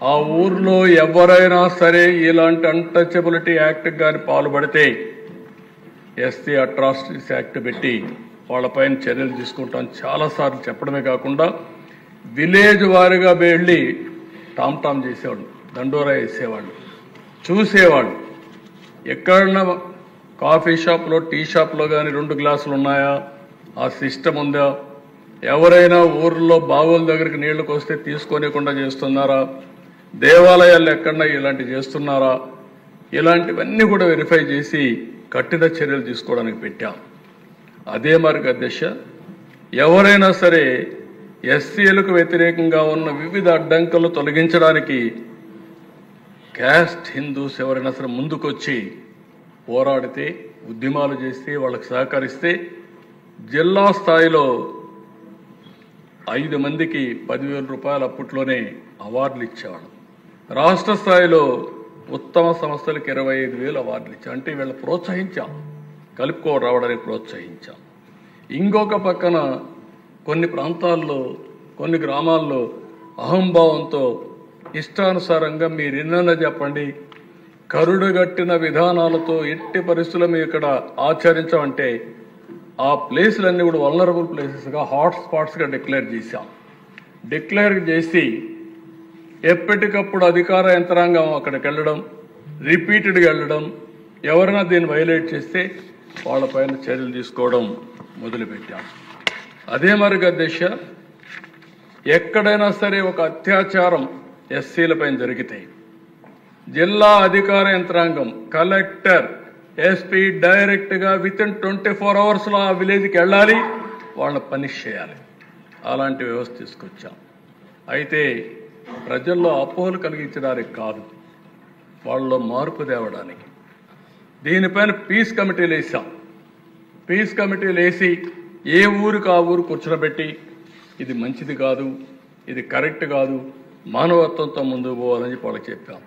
ఆ ఊర్లో ఎవరైనా సరే ఇలాంటి అన్టచబిలిటీ యాక్ట్ కానీ పాల్పడితే SC అట్రాసిటీస్ యాక్ట్ పెట్టి వాళ్ళపైన చర్యలు తీసుకుంటాం చాలాసార్లు చెప్పడమే కాకుండా విలేజ్ వారిగా వెళ్ళి టామ్ టామ్ చేసేవాళ్ళు, దండోరా వేసేవాళ్ళు, చూసేవాళ్ళు. ఎక్కడన్నా కాఫీ షాప్లో, టీ షాప్లో కానీ 2 గ్లాసులు ఉన్నాయా, ఆ సిస్టమ్ ఉందా, ఎవరైనా ఊర్లో బావుల దగ్గరికి నీళ్లకు వస్తే తీసుకోనికుండా చేస్తున్నారా, దేవాలయాల్లో ఎక్కడన్నా ఇలాంటివి చేస్తున్నారా, ఇలాంటివన్నీ కూడా వెరిఫై చేసి కఠిన చర్యలు తీసుకోవడానికి పెట్టాం. అదే మార్గ దిశ ఎవరైనా సరే SCలకు వ్యతిరేకంగా ఉన్న వివిధ అడ్డంకులు తొలగించడానికి క్యాస్ట్ హిందూస్ ఎవరైనా సరే ముందుకొచ్చి పోరాడితే, ఉద్యమాలు చేస్తే, వాళ్ళకి సహకరిస్తే జిల్లా స్థాయిలో 5 మందికి 10,000 రూపాయలు అప్పట్లోనే అవార్డులు ఇచ్చేవాళ్ళం. రాష్ట్ర స్థాయిలో ఉత్తమ సంస్థలకు 25,000 అవార్డులు ఇచ్చాం. అంటే వీళ్ళ ప్రోత్సహించాం, కలుపుకో రావడానికి ప్రోత్సహించాం. ఇంకొక పక్కన కొన్ని ప్రాంతాల్లో, కొన్ని గ్రామాల్లో అహంభావంతో ఇష్టానుసారంగా మీరు ఎన్నైనా చెప్పండి, కరుడుగట్టిన విధానాలతో ఎట్టి పరిస్థితుల్లో మేము ఇక్కడ ఆచరించామంటే ఆ ప్లేసులన్నీ కూడా వల్నరబుల్ ప్లేసెస్గా, హాట్ స్పాట్స్గా డిక్లేర్ చేశాం. డిక్లేర్ చేసి ఎప్పటికప్పుడు అధికార యంత్రాంగం అక్కడికి వెళ్ళడం, రిపీటెడ్గా వెళ్ళడం, ఎవరైనా దీన్ని వైలేట్ చేస్తే వాళ్ళపైన చర్యలు తీసుకోవడం మొదలుపెట్టాం. అదే మరిగా దిశ ఎక్కడైనా సరే ఒక అత్యాచారం SCలపైన జరిగితే జిల్లా అధికార యంత్రాంగం, కలెక్టర్, SP డైరెక్ట్గా వితిన్ 24 అవర్స్లో ఆ విలేజ్కి వెళ్ళాలి, వాళ్ళని పనిష్ చేయాలి. అలాంటి వ్యవస్థ తీసుకొచ్చాం. అయితే ప్రజల్లో అపోహలు కలిగించడానికి కాదు, వాళ్ళలో మార్పు తేవడానికి. దీనిపైన పీస్ కమిటీలు వేసాం. పీస్ కమిటీలు వేసి ఏ ఊరికి ఆ ఊరు కూర్చోబెట్టి ఇది మంచిది కాదు, ఇది కరెక్ట్ కాదు, మానవత్వంతో ముందుకు పోవాలని చెప్పి వాళ్ళకి చెప్పాం.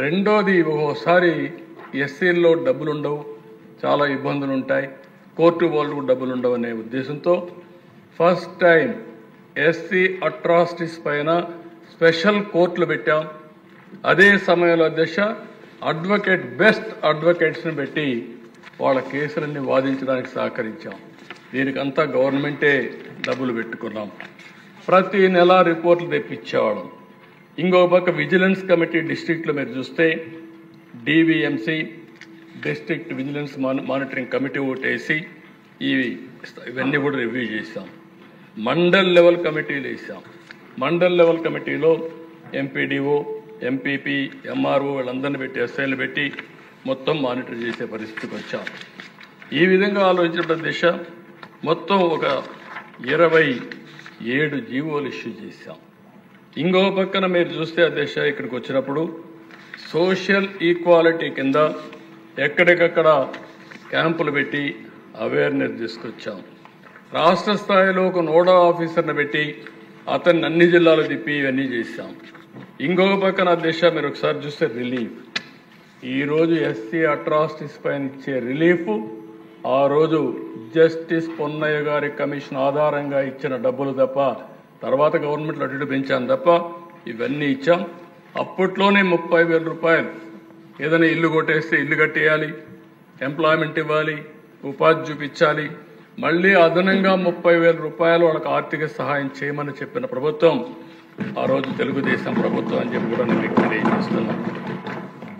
రెండోది, ఒక్కోసారి SCల్లో డబ్బులు ఉండవు, చాలా ఇబ్బందులు ఉంటాయి, కోర్టు వాళ్ళు డబ్బులు ఉండవు అనే ఉద్దేశంతో ఫస్ట్ టైం ఎస్సీ అట్రాసిటీస్ పైన స్పెషల్ కోర్టులు పెట్టాం. అదే సమయంలో బెస్ట్ అడ్వకేట్స్ని పెట్టి వాళ్ళ కేసులన్నీ వాదించడానికి సహకరించాం. దీనికంతా గవర్నమెంటే డబ్బులు పెట్టుకున్నాం. ప్రతి నెల రిపోర్ట్లు తెప్పించేవాళ్ళం. ఇంకొక పక్క విజిలెన్స్ కమిటీ డిస్ట్రిక్ట్లో మీరు చూస్తే DVMC district vigilance monitoring committee ఒకటేసి ఇవన్నీ కూడా రివ్యూ చేశాం. మండల్ లెవెల్ కమిటీలు వేసాం. మండల్ లెవెల్ కమిటీలో ఎంపీడీఓ, ఎంపీపీ, ఎంఆర్ఓ వీళ్ళందరినీ పెట్టి ఎస్ఐలు పెట్టి మొత్తం మానిటర్ చేసే పరిస్థితికి వచ్చాం. ఈ విధంగా ఆలోచించిన మొత్తం ఒక 27 జీవోలు ఇష్యూ చేశాం. ఇంకో పక్కన మీరు చూస్తే ఇక్కడికి వచ్చినప్పుడు సోషల్ ఈక్వాలిటీ కింద ఎక్కడికక్కడ క్యాంపులు పెట్టి అవేర్నెస్ తీసుకొచ్చాం. రాష్ట్ర స్థాయిలో ఒక నోడా ఆఫీసర్ని పెట్టి అతన్ని అన్ని జిల్లాలు తిప్పి ఇవన్నీ చేశాం. ఇంకొక పక్కన మీరు ఒకసారి చూస్తే రిలీఫ్, ఈరోజు ఎస్సీ అట్రాసిటీస్ పైన ఇచ్చే రిలీఫ్ ఆ రోజు జస్టిస్ పొన్నయ్య గారి కమిషన్ ఆధారంగా ఇచ్చిన డబ్బులు తప్ప, తర్వాత గవర్నమెంట్లో అటు పెంచాం తప్ప ఇవన్నీ ఇచ్చాం. అప్పట్లోనే 30,000 రూపాయలు, ఏదైనా ఇల్లు కొట్టేస్తే ఇల్లు కట్టేయాలి, ఎంప్లాయ్మెంట్ ఇవ్వాలి, ఉపాధి చూపించాలి, మళ్ళీ అదనంగా 30,000 రూపాయలు వాళ్ళకి ఆర్థిక సహాయం చేయమని చెప్పిన ప్రభుత్వం ఆ రోజు తెలుగుదేశం ప్రభుత్వం అని చెప్పి కూడా నేను మీకు తెలియజేస్తున్నాను.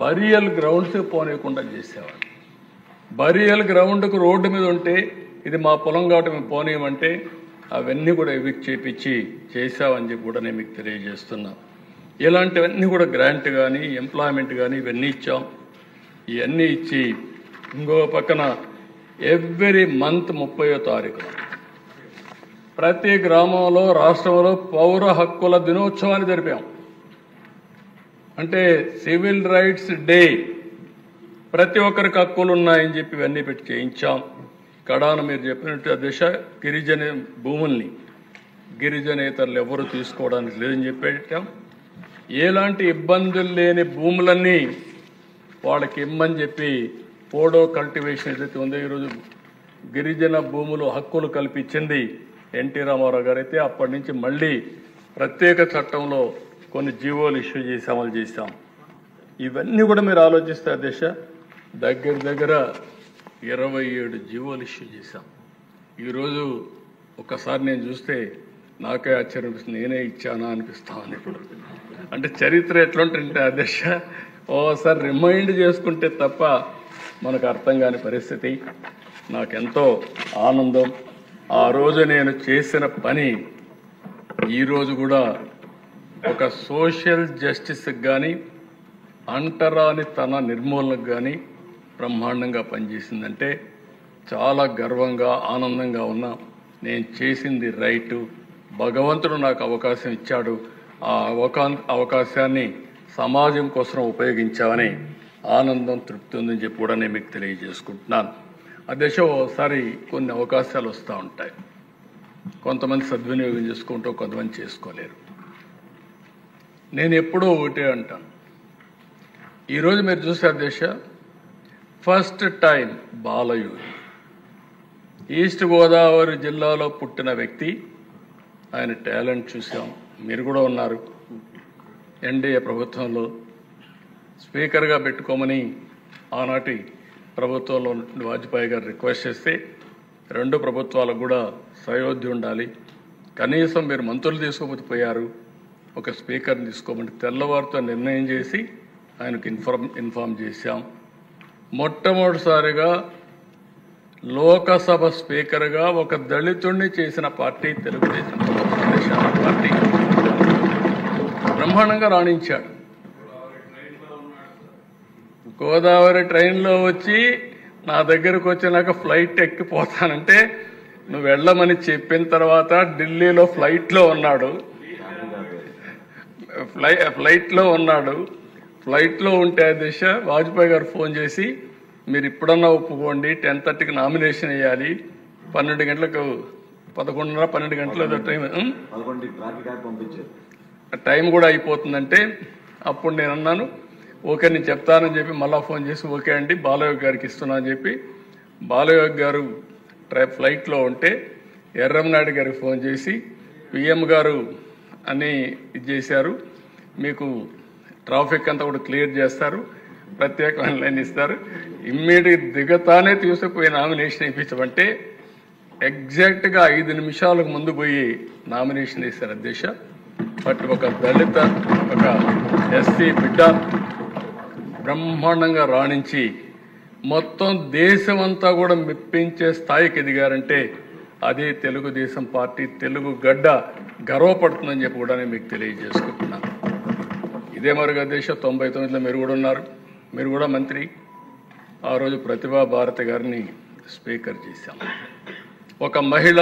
బరియల్ గ్రౌండ్స్ పోనీయకుండా చేసేవాళ్ళు. బరియల్ గ్రౌండ్కు రోడ్డు మీద ఉంటే ఇది మా పొలం కాబట్టి మేము పోనీయమంటే అవన్నీ కూడా ఎవిక్ట్ చేపించి చేసామని చెప్పి కూడా నేను మీకు తెలియజేస్తున్నా. ఇలాంటివన్నీ కూడా గ్రాంట్ కానీ ఎంప్లాయ్మెంట్ కానీ ఇవన్నీ ఇచ్చాం. ఇవన్నీ ఇచ్చి ఇంకో పక్కన ఎవ్రీ మంత్ 30వ తారీఖున ప్రతి గ్రామంలో రాష్ట్రంలో పౌర హక్కుల దినోత్సవాన్ని జరిపాం. అంటే సివిల్ రైట్స్ డే, ప్రతి ఒక్కరికి హక్కులు ఉన్నాయని చెప్పి ఇవన్నీ పెట్టి చేయించాం. కడాన మీరు చెప్పినట్టు గిరిజన భూముల్ని గిరిజనేతరులు ఎవరు తీసుకోవడానికి లేదని చెప్పేటాం. ఎలాంటి ఇబ్బందులు లేని భూములన్నీ వాళ్ళకి ఇమ్మని చెప్పి పోడో కల్టివేషన్ ఏదైతే ఉందో ఈరోజు గిరిజన భూములు హక్కులు కల్పించింది ఎన్టీ రామారావు గారు అయితే అప్పటి నుంచి మళ్ళీ ప్రత్యేక చట్టంలో కొన్ని జీవోలు ఇష్యూ చేసి అమలు చేశాం. ఇవన్నీ కూడా మీరు ఆలోచిస్తే దగ్గర 27 జీవోలు ఇష్యూ చేశాం. ఈరోజు ఒకసారి నేను చూస్తే నాకే ఆశ్చర్యం అనిపిస్తుంది, నేనే ఇచ్చానా అనిపిస్తామని. ఇప్పుడు అంటే చరిత్ర ఎట్లుంటుంటే ఓసారి రిమైండ్ చేసుకుంటే తప్ప మనకు అర్థం కాని పరిస్థితి. నాకెంతో ఆనందం. ఆ రోజు నేను చేసిన పని ఈరోజు కూడా ఒక సోషల్ జస్టిస్కి కానీ అంటరాని తన నిర్మూలనకు కానీ బ్రహ్మాండంగా పనిచేసిందంటే చాలా గర్వంగా ఆనందంగా ఉన్నా. నేను చేసింది రైటు, భగవంతుడు నాకు అవకాశం ఇచ్చాడు, ఆ అవకాశాన్ని సమాజం కోసం ఉపయోగించామని ఆనందం, తృప్తి ఉందని చెప్పి కూడా నేను మీకు తెలియజేసుకుంటున్నాను. ఓసారి కొన్ని అవకాశాలు వస్తూ ఉంటాయి. కొంతమంది సద్వినియోగం చేసుకుంటూ కొంతమంది చేసుకోలేరు. నేను ఎప్పుడూ ఒకటే అంటాను, ఈరోజు మీరు చూసే first time Balayogi east Godavari జిల్లాలో పుట్టిన వ్యక్తి. ఆయన టాలెంట్ చూసాం. మీరు కూడా ఉన్నారు. ఎన్డీఏ ప్రభుత్వంలో స్పీకర్గా పెట్టుకోమని ఆనాటి ప్రభుత్వంలో వాజ్పేయి గారు రిక్వెస్ట్ చేస్తే 2 ప్రభుత్వాలకు కూడా సయోధ్య ఉండాలి, కనీసం మీరు మంత్రులు తీసుకోకపోతే పోయారు, ఒక స్పీకర్ని తీసుకోమని తెల్లవారితో నిర్ణయం చేసి ఆయనకు ఇన్ఫార్మ్ చేశాం. మొట్టమొదటిసారిగా లోకసభ స్పీకర్గా ఒక దళితుడిని చేసిన పార్టీ తెలుగుదేశం పార్టీ. బ్రహ్మాండంగా రాణించాడు. గోదావరి ట్రైన్లో వచ్చి నా దగ్గరకు వచ్చినాక ఫ్లైట్ ఎక్కిపోతానంటే నువ్వు వెళ్ళమని చెప్పిన తర్వాత ఢిల్లీలో ఫ్లైట్లో ఉన్నాడు. ఫ్లైట్లో ఉంటే వాజ్పేయి గారు ఫోన్ చేసి మీరు ఇప్పుడన్నా ఒప్పుకోండి, 10:30కి నామినేషన్ వేయాలి, 12 గంటలకు 11:30 12 గంటలు ఏదో టైం కూడా అయిపోతుందంటే అప్పుడు నేను అన్నాను ఓకే నేను చెప్తానని చెప్పి మళ్ళా ఫోన్ చేసి ఓకే అండి బాలయోగి గారికి ఇస్తున్నా అని చెప్పి బాలయోగి గారు ఫ్లైట్లో ఉంటే ఎర్రంనాయుడు గారికి ఫోన్ చేసి పిఎం గారు అన్నీ ఇది చేశారు, మీకు ట్రాఫిక్ అంతా కూడా క్లియర్ చేస్తారు, ప్రత్యేకమైన లైన్ ఇస్తారు, ఇమ్మీడియట్ దిగతానే తీసుకుపోయి నామినేషన్ ఇప్పించమంటే ఎగ్జాక్ట్గా 5 నిమిషాలకు ముందు పోయి నామినేషన్ వేశారు అధ్యక్ష. బట్ ఒక దళిత ఒక ఎస్సీ బిడ్డ బ్రహ్మాండంగా రాణించి మొత్తం దేశమంతా కూడా మెప్పించే స్థాయికి ఎదిగారంటే అదే తెలుగుదేశం పార్టీ, తెలుగు గడ్డ గర్వపడుతుందని చెప్పి కూడా నేను మీకు తెలియజేసుకుంటున్నాను. ఇదే మరుగు అధ్యక్ష 99లో మీరు కూడా ఉన్నారు, మీరు కూడా మంత్రి. ఆ రోజు ప్రతిభా భారతి గారిని స్పీకర్ చేశాం. ఒక మహిళ,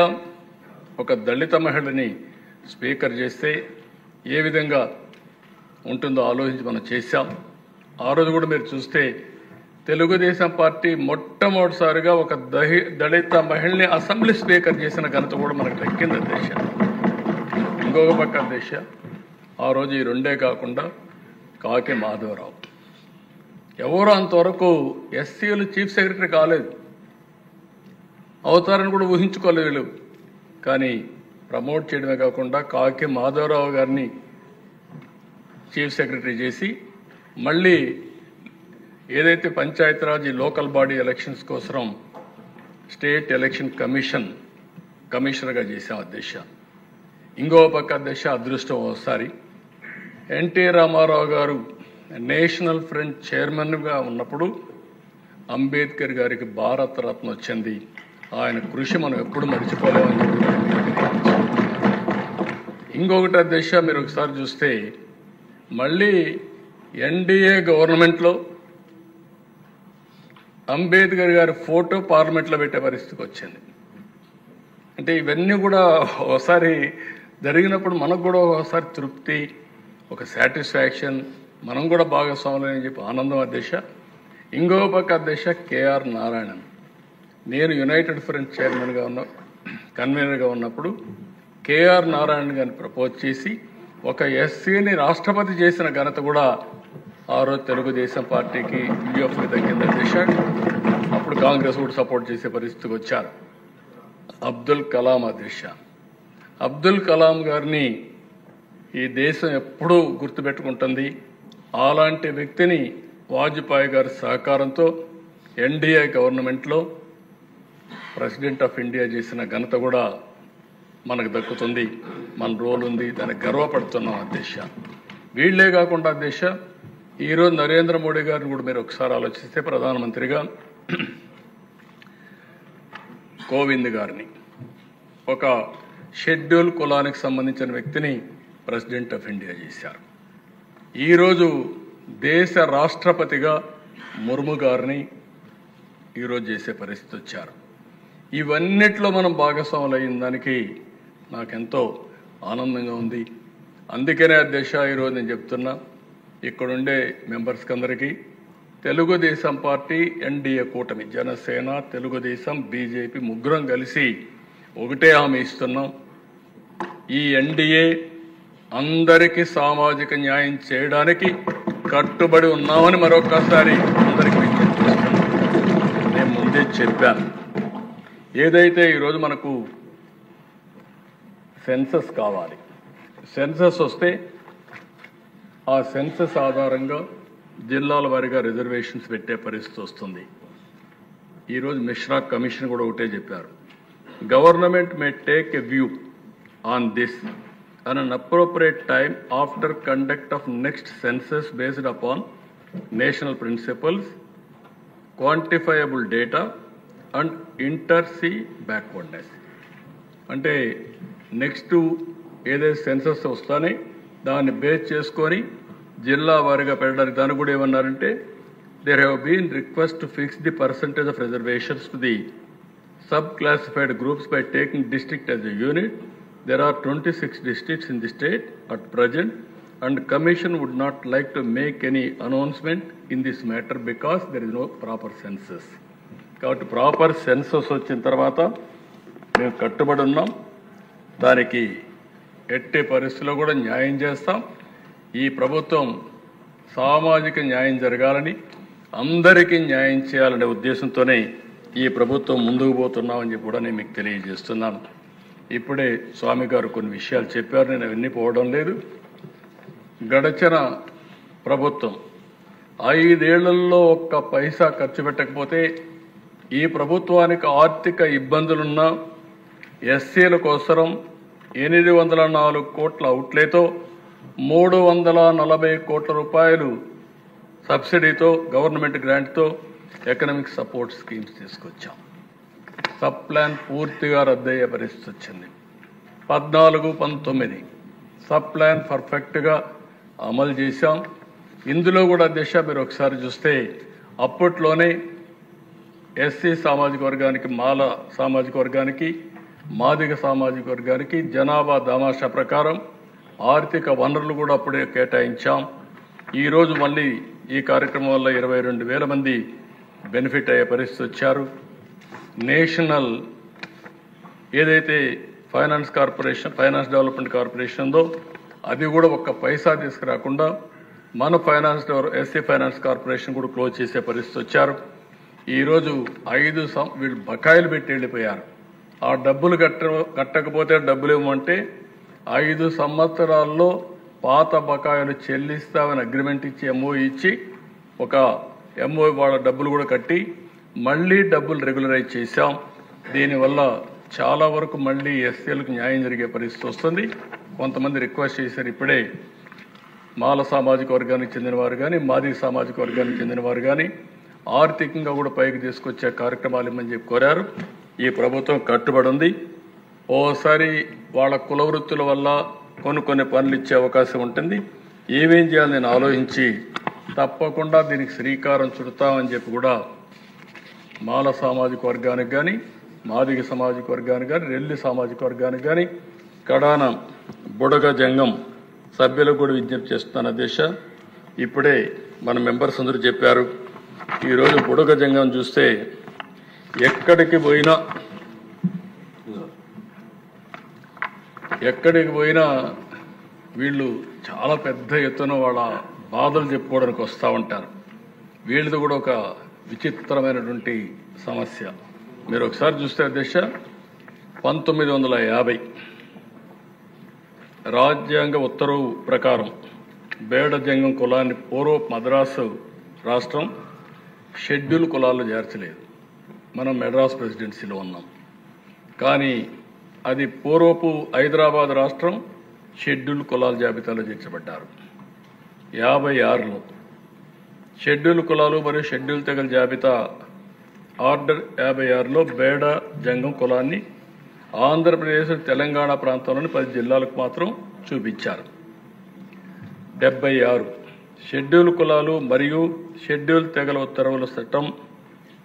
ఒక దళిత మహిళని స్పీకర్ చేస్తే ఏ విధంగా ఉంటుందో ఆలోచించి మనం చేశాం. ఆ రోజు కూడా మీరు చూస్తే తెలుగుదేశం పార్టీ మొట్టమొదటిసారిగా ఒక దళిత మహిళని అసెంబ్లీ స్పీకర్ చేసిన ఘనత కూడా మనకు దక్కింది అధ్యక్ష. ఇంకొక పక్క అధ్యక్ష, ఆ రోజు ఈ రెండే కాకుండా కాకి మాధవరావు ఎవరో అంతవరకు ఎస్సీలు చీఫ్ సెక్రటరీ కాలేదు, అవుతారని కూడా ఊహించుకోలేదు వీళ్ళు. కానీ ప్రమోట్ చేయడమే కాకుండా కాకి మాధవరావు గారిని చీఫ్ సెక్రటరీ చేసి మళ్ళీ ఏదైతే పంచాయతీరాజ్ లోకల్ బాడీ ఎలక్షన్స్ కోసం స్టేట్ ఎలక్షన్ కమిషనర్గా చేశాం అధ్యక్ష. ఇంకో పక్క అధ్యక్ష అదృష్టం ఒకసారి ఎన్టీ రామారావు గారు నేషనల్ ఫ్రంట్ చైర్మన్గా ఉన్నప్పుడు అంబేద్కర్ గారికి భారతరత్న వచ్చింది. ఆయన కృషి మనం ఎప్పుడు మర్చిపోలేమని చెప్పి. ఇంకొకటి అధ్యక్ష, మీరు ఒకసారి చూస్తే మళ్ళీ ఎన్డీఏ గవర్నమెంట్లో అంబేద్కర్ గారి ఫోటో పార్లమెంట్లో పెట్టే పరిస్థితికి వచ్చింది. అంటే ఇవన్నీ కూడా ఒకసారి జరిగినప్పుడు మనకు కూడా ఒకసారి తృప్తి, ఒక సాటిస్ఫాక్షన్, మనం కూడా భాగస్వాములని చెప్పి ఆనందం అధ్యక్ష. ఇంకో పక్క అధ్యక్ష కేఆర్ నారాయణన్, నేను యునైటెడ్ ఫ్రంట్ చైర్మన్గా కన్వీనర్గా ఉన్నప్పుడు కేఆర్ నారాయణన్ గారిని ప్రపోజ్ చేసి ఒక ఎస్సీని రాష్ట్రపతి చేసిన ఘనత కూడా ఆ రోజు తెలుగుదేశం పార్టీకి యూఎఫ్కి దక్కింది అధ్యక్ష. అప్పుడు కాంగ్రెస్ కూడా సపోర్ట్ చేసే పరిస్థితికి వచ్చారు. అబ్దుల్ కలాం అధ్యక్ష, అబ్దుల్ కలాం గారిని ఈ దేశం ఎప్పుడూ గుర్తుపెట్టుకుంటుంది. అలాంటి వ్యక్తిని వాజ్పేయి గారి సహకారంతో ఎన్డీఏ గవర్నమెంట్లో ప్రెసిడెంట్ ఆఫ్ ఇండియా చేసిన ఘనత కూడా మనకు దక్కుతుంది. మన రోల్ ఉంది, దానికి గర్వపడుతున్నాం అధ్యక్ష. వీళ్లే కాకుండా అధ్యక్ష, ఈరోజు నరేంద్ర మోడీ గారిని కూడా మీరు ఒకసారి ఆలోచిస్తే ప్రధానమంత్రిగా కోవింద్ గారిని, ఒక షెడ్యూల్ కులానికి సంబంధించిన వ్యక్తిని ప్రెసిడెంట్ ఆఫ్ ఇండియా చేశారు. ఈరోజు దేశ రాష్ట్రపతిగా ముర్ము గారిని ఈరోజు చేసే పరిస్థితి వచ్చారు. ఇవన్నిట్లో మనం భాగస్వాములు అయిన దానికి నాకెంతో ఆనందంగా ఉంది. అందుకనే అధ్యక్ష ఈరోజు నేను చెప్తున్నా, ఇక్కడుండే మెంబర్స్కి అందరికీ తెలుగుదేశం పార్టీ ఎన్డీఏ కూటమి, జనసేన, తెలుగుదేశం, బీజేపీ ముగ్గురం కలిసి ఒకటే హామీ ఇస్తున్నాం. ఈ ఎన్డీఏ అందరికీ సామాజిక న్యాయం చేయడానికి కట్టుబడి ఉన్నామని మరొకసారి అందరికీ విజ్ఞప్తి చేస్తున్నాం. నేను ముందే చెప్పాను, ఏదైతే ఈరోజు మనకు సెన్సస్ కావాలి, సెన్సస్ వస్తే ఆ సెన్సస్ ఆధారంగా జిల్లాల వారీగా రిజర్వేషన్స్ పెట్టే పరిస్థితి వస్తుంది. ఈరోజు మిశ్రా కమిషన్ కూడా ఒకటే చెప్పారు, government may take a view on this at an appropriate time after conduct of next census based upon national principles, quantifiable data and inter-sea backwardness. అంటే నెక్స్ట్ ఏదైతే సెన్సస్ వస్తానే దాన్ని బేస్ చేసుకొని జిల్లా వారీగా పెట్టడానికి దాన్ని కూడా ఏమన్నారంటే there have been request to fix the percentage of reservations to the sub-classified groups by taking district as a unit. There are 26 districts in the state at present and Commission would not like to make any announcement in this matter because there is no proper census. కాబట్టి proper census వచ్చిన తర్వాత మేము కట్టుబడి ఉన్నాం, దానికి ఎట్టి పరిస్థితుల్లో కూడా న్యాయం చేస్తాం. ఈ ప్రభుత్వం సామాజిక న్యాయం జరగాలని, అందరికీ న్యాయం చేయాలనే ఉద్దేశంతోనే ఈ ప్రభుత్వం ముందుకు పోతున్నామని చెప్పి కూడా నేను మీకు తెలియజేస్తున్నాను. ఇప్పుడే స్వామి గారు కొన్ని విషయాలు చెప్పారు, నేను అవన్నీ పోవడం లేదు. గడచిన ప్రభుత్వం 5 ఏళ్లలో ఒక్క పైసా ఖర్చు పెట్టకపోతే ఈ ప్రభుత్వానికి ఆర్థిక ఇబ్బందులున్న ఎస్సీల కోసం 804 కోట్ల అవుట్లేతో 340 కోట్ల రూపాయలు సబ్సిడీతో గవర్నమెంట్ గ్రాంట్తో ఎకనామిక్ సపోర్ట్ స్కీమ్స్ తీసుకొచ్చాం. సబ్ ప్లాన్ పూర్తిగా రద్దయ్యే పరిస్థితి వచ్చింది. 14-19 సబ్ ప్లాన్ పర్ఫెక్ట్గా అమలు చేశాం. ఇందులో కూడా దిశ మీరు ఒకసారి చూస్తే అప్పట్లోనే ఎస్సీ సామాజిక వర్గానికి, మాల సామాజిక వర్గానికి, మాదిగ సామాజిక వర్గానికి జనాభా దామాషా ప్రకారం ఆర్థిక వనరులు కూడా అప్పుడే కేటాయించాం. ఈరోజు మళ్ళీ ఈ కార్యక్రమం వల్ల 22,000 మంది బెనిఫిట్ అయ్యే పరిస్థితి వచ్చారు. నేషనల్ ఏదైతే ఫైనాన్స్ డెవలప్మెంట్ కార్పొరేషన్ ఉందో అది కూడా ఒక్క పైసా తీసుకురాకుండా మన ఎస్సీ ఫైనాన్స్ కార్పొరేషన్ కూడా క్లోజ్ చేసే పరిస్థితి వచ్చారు. ఈరోజు 5 వీళ్ళు బకాయిలు పెట్టి వెళ్ళిపోయారు. ఆ డబ్బులు కట్టకపోతే డబ్బులు ఇవ్వమంటే 5 సంవత్సరాల్లో పాత బకాయిలు చెల్లిస్తామని అగ్రిమెంట్ ఇచ్చి ఎంఓ ఇచ్చి ఒక ఎంఓ వాళ్ళ డబ్బులు కూడా కట్టి మళ్ళీ డబ్బులు రెగ్యులరైజ్ చేశాం. దీనివల్ల చాలా వరకు మళ్ళీ ఎస్సీలకు న్యాయం జరిగే పరిస్థితి వస్తుంది. కొంతమంది రిక్వెస్ట్ చేశారు, ఇప్పుడే మాల సామాజిక వర్గానికి చెందినవారు కానీ, మాదిగ సామాజిక వర్గానికి చెందినవారు కానీ ఆర్థికంగా కూడా పైకి తీసుకొచ్చే కార్యక్రమాలు ఇమ్మని చెప్పి కోరారు. ఈ ప్రభుత్వం కట్టుబడి ఉంది. ఓసారి వాళ్ళ కుల వృత్తుల వల్ల కొన్ని పనులు ఇచ్చే అవకాశం ఉంటుంది. ఏమేం చేయాలని నేను ఆలోచించి తప్పకుండా దీనికి శ్రీకారం చుడతామని చెప్పి కూడా మాల సామాజిక వర్గానికి కానీ, మాదిగ సామాజిక వర్గానికి కానీ, రెల్లి సామాజిక వర్గానికి కానీ, కడాన బుడగ జంగం సభ్యులకు కూడా విజ్ఞప్తి చేస్తున్నాను అధ్యక్ష. ఇప్పుడే మన మెంబర్స్ అందరూ చెప్పారు. ఈరోజు బుడగ జంగం చూస్తే ఎక్కడికి పోయినా వీళ్ళు చాలా పెద్ద ఎత్తున వాళ్ళ బాధలు చెప్పుకోవడానికి వస్తూ ఉంటారు. వీళ్ళది కూడా ఒక విచిత్రమైనటువంటి సమస్య. మీరు ఒకసారి చూస్తే అధ్యక్ష 1950 రాజ్యాంగ ఉత్తర్వు ప్రకారం బేడ జంగం కులాన్ని పూర్వపు మద్రాసు రాష్ట్రం షెడ్యూల్ కులాల్లో చేర్చలేదు. మనం మెడ్రాస్ ప్రెసిడెన్సీలో ఉన్నాం. కానీ అది పూర్వపు హైదరాబాద్ రాష్ట్రం షెడ్యూల్ కులాల జాబితాలో చేర్చబడ్డారు. 56లో షెడ్యూల్ కులాలు మరియు షెడ్యూల్ తెగల జాబితా ఆర్డర్ 56లో బేడ జంగం కులాన్ని ఆంధ్రప్రదేశ్, తెలంగాణ ప్రాంతంలోని 10 జిల్లాలకు మాత్రం చూపించారు. 76 షెడ్యూల్ కులాలు మరియు షెడ్యూల్ తెగల ఉత్తర్వుల చట్టం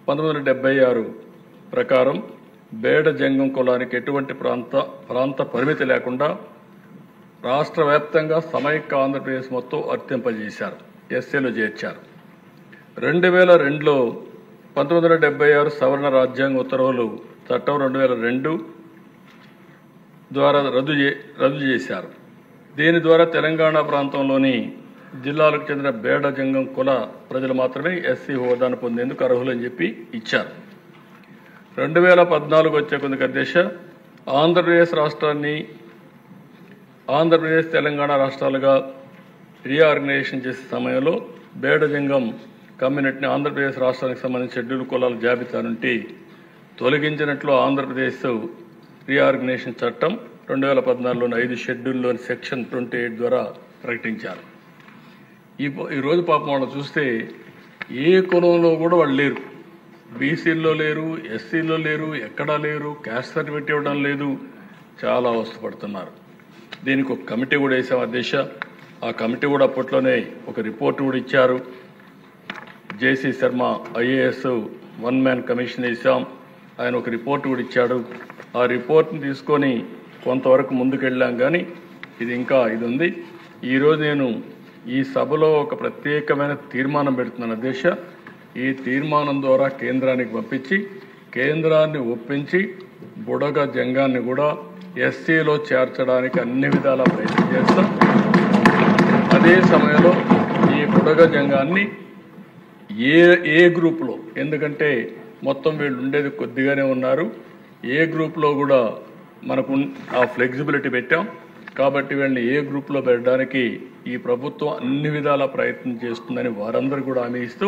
1976 ప్రకారం బేడ జంగం కులానికి ఎటువంటి ప్రాంత పరిమితి లేకుండా రాష్ట్ర వ్యాప్తంగా సమైక్య ఆంధ్రప్రదేశ్ మొత్తం వర్తింపజేశారు, ఎస్సీలో చేర్చారు. 2002లో 1976 సవరణ రాజ్యాంగ ఉత్తర్వులు చట్టం 2002 ద్వారా రద్దు చేశారు. దీని ద్వారా తెలంగాణ ప్రాంతంలోని జిల్లాలకు చెందిన బేడ జంగం కుల ప్రజలు మాత్రమే ఎస్సీ హోదాను పొందేందుకు అర్హులని చెప్పి ఇచ్చారు. 2014 వచ్చే కొందుకు అధ్యక్ష ఆంధ్రప్రదేశ్ రాష్ట్రాన్ని ఆంధ్రప్రదేశ్, తెలంగాణ రాష్ట్రాలుగా రీఆర్గనైజేషన్ చేసే సమయంలో బేడ జంగం కమ్యూనిటీని ఆంధ్రప్రదేశ్ రాష్ట్రానికి సంబంధించిన షెడ్యూల్ కులాల జాబితా నుండి తొలగించినట్లు ఆంధ్రప్రదేశ్ రీఆర్గనైజేషన్ చట్టం 2014లోని 5 షెడ్యూల్లోని సెక్షన్ 28 ద్వారా ప్రకటించారు. ఈరోజు పాపం వాళ్ళు చూస్తే ఏ కులంలో కూడా వాళ్ళు లేరు. బీసీల్లో లేరు, ఎస్సీలో లేరు, ఎక్కడా లేరు, క్యాస్ట్ సర్టిఫికేట్ ఇవ్వడం లేదు. చాలా అవస్థపడుతున్నారు. దీనికి ఒక కమిటీ కూడా వేసాం అధ్యక్ష. ఆ కమిటీ కూడా అప్పట్లోనే ఒక రిపోర్ట్ కూడా ఇచ్చారు. జేసీ శర్మ ఐఏఎస్ 1 మ్యాన్ కమిషన్ వేసాం. ఆయన ఒక రిపోర్ట్ కూడా ఇచ్చాడు. ఆ రిపోర్ట్ని తీసుకొని కొంతవరకు ముందుకెళ్ళాం. కానీ ఇది ఉంది. ఈరోజు నేను ఈ సభలో ఒక ప్రత్యేకమైన తీర్మానం పెడుతున్నాను అధ్యక్ష. ఈ తీర్మానం ద్వారా కేంద్రానికి పంపించి కేంద్రాన్ని ఒప్పించి బుడగ జంగాన్ని కూడా ఎస్సీలో చేర్చడానికి అన్ని విధాలా ప్రయత్నం చేస్తాం. అదే సమయంలో ఈ బుడగ జంగాన్ని ఏ గ్రూప్లో, ఎందుకంటే మొత్తం వీళ్ళు ఉండేది కొద్దిగానే ఉన్నారు, ఏ గ్రూప్లో కూడా మనకు ఆ ఫ్లెక్సిబిలిటీ పెట్టాం. కాబట్టి వీళ్ళని ఏ గ్రూప్లో పెట్టడానికి ఈ ప్రభుత్వం అన్ని విధాల ప్రయత్నం చేస్తుందని వారందరూ కూడా హామీ ఇస్తూ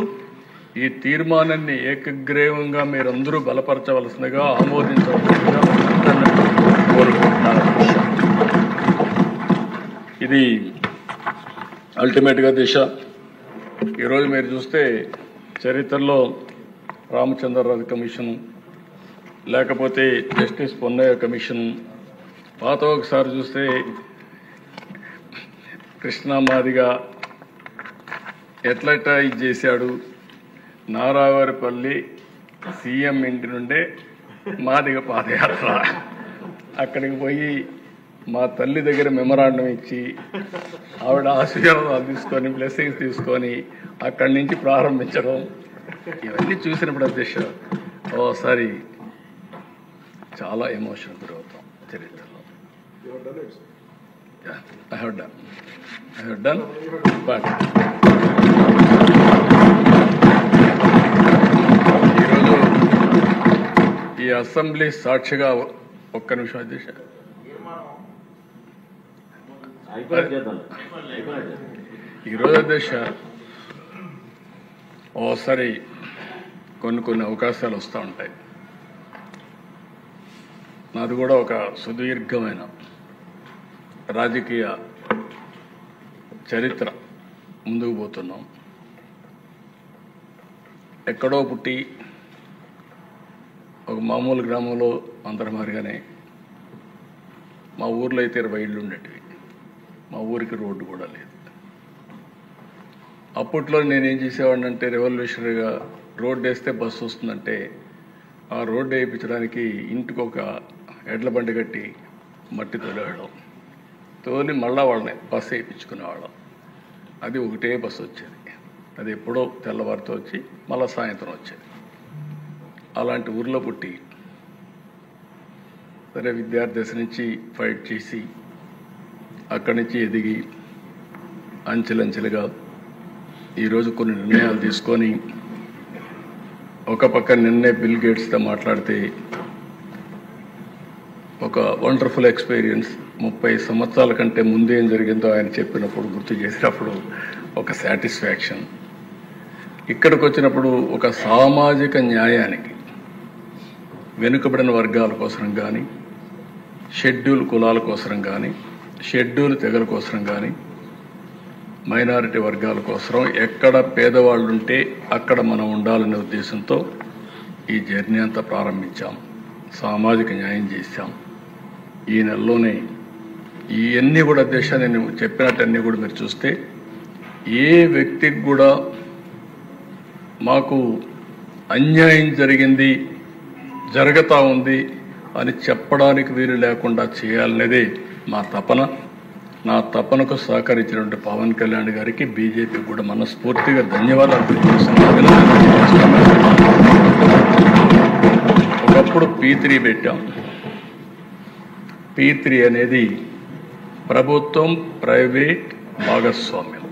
ఈ తీర్మానాన్ని ఏకగ్రీవంగా మీరందరూ బలపరచవలసిందిగా ఆమోదించవలసిందిగా కోరుకుంటున్నారు. ఇది అల్టిమేట్గా దిశ. ఈరోజు మీరు చూస్తే చరిత్రలో రామచంద్రరాజు కమిషన్, లేకపోతే జస్టిస్ పొన్నయ్య కమిషన్, పాత ఒకసారి చూస్తే కృష్ణా మాదిగా ఎట్లెట్లా ఇది చేశాడు. నారావారిపల్లి సీఎం ఇంటి నుండే మాదిగ పాదయాత్ర, అక్కడికి పోయి మా తల్లి దగ్గర మెమరాండం ఇచ్చి ఆవిడ ఆశీర్వాదాలు తీసుకొని బ్లెస్సింగ్స్ తీసుకొని అక్కడి నుంచి ప్రారంభించడం, ఇవన్నీ చూసినప్పుడు అధ్యక్ష ఓసారి చాలా ఎమోషన్ గురవుతాం చరిత్రలో. I have done, but ఈరోజు ఈ అసెంబ్లీ సాక్షిగా ఒక్క నిమిషం అధ్యక్ష, ఈరోజు అధ్యక్ష ఓసారి కొన్ని అవకాశాలు వస్తూ ఉంటాయి. నాది కూడా ఒక సుదీర్ఘమైన రాజకీయ చరిత్ర ముందుకు పోతున్నాం. ఎక్కడో పుట్టి ఒక మామూలు గ్రామంలో అందరి మాదిరిగానే మా ఊర్లో అయితే 20 ఇళ్ళు ఉండేటివి. మా ఊరికి రోడ్డు కూడా లేదు. అప్పట్లో నేనేం చేసేవాడిని అంటే రెవల్యూషనరీగా రోడ్డు వేస్తే బస్సు వస్తుందంటే ఆ రోడ్డు వేయించడానికి ఇంటికి ఒక ఎడ్ల బండి కట్టి మట్టి తోలేవాళ్ళం. తోలి మళ్ళా వాళ్ళని బస్సు వేయించుకునేవాళ్ళం. అది ఒకటే బస్సు వచ్చేది. అది ఎప్పుడో తెల్లవారితో వచ్చి మళ్ళా సాయంత్రం వచ్చేది. అలాంటి ఊర్లో పుట్టి సరే విద్యార్థి దశ నుంచి ఫైట్ చేసి అక్కడి నుంచి ఎదిగి అంచెలంచెలుగా ఈరోజు కొన్ని నిర్ణయాలు తీసుకొని ఒక పక్క నిన్నే బిల్ గేట్స్తో మాట్లాడితే ఒక వండర్ఫుల్ ఎక్స్పీరియన్స్. 30 సంవత్సరాల కంటే ముందు ఏం జరిగిందో ఆయన చెప్పినప్పుడు గుర్తు చేసినప్పుడు ఒక సాటిస్ఫాక్షన్. ఇక్కడికి వచ్చినప్పుడు ఒక సామాజిక న్యాయానికి వెనుకబడిన వర్గాల కోసం కానీ, షెడ్యూల్ కులాల కోసం కానీ, షెడ్యూల్ తెగల కోసం కానీ, మైనారిటీ వర్గాల కోసం ఎక్కడ పేదవాళ్ళు ఉంటే అక్కడ మనం ఉండాలనే ఉద్దేశంతో ఈ జర్నీ అంతా ప్రారంభించాం. సామాజిక న్యాయం చేశాం. ఈ నెలలోనే ఇవన్నీ కూడా అధ్యక్ష నేను చెప్పినట్టన్నీ కూడా మీరు చూస్తే ఏ వ్యక్తికి కూడా మాకు అన్యాయం జరిగింది, జరుగుతూ ఉంది అని చెప్పడానికి వీలు లేకుండా చేయాలనేదే మా తపన. నా తపనకు సహకరించినటువంటి పవన్ కళ్యాణ్ గారికి, బీజేపీకి కూడా మనస్ఫూర్తిగా ధన్యవాదాలు తెలియజేస్తున్నాను. ఒకప్పుడు P3 పెట్టాం. P3 అనేది ప్రభుత్వం ప్రైవేట్ భాగస్వామ్యం,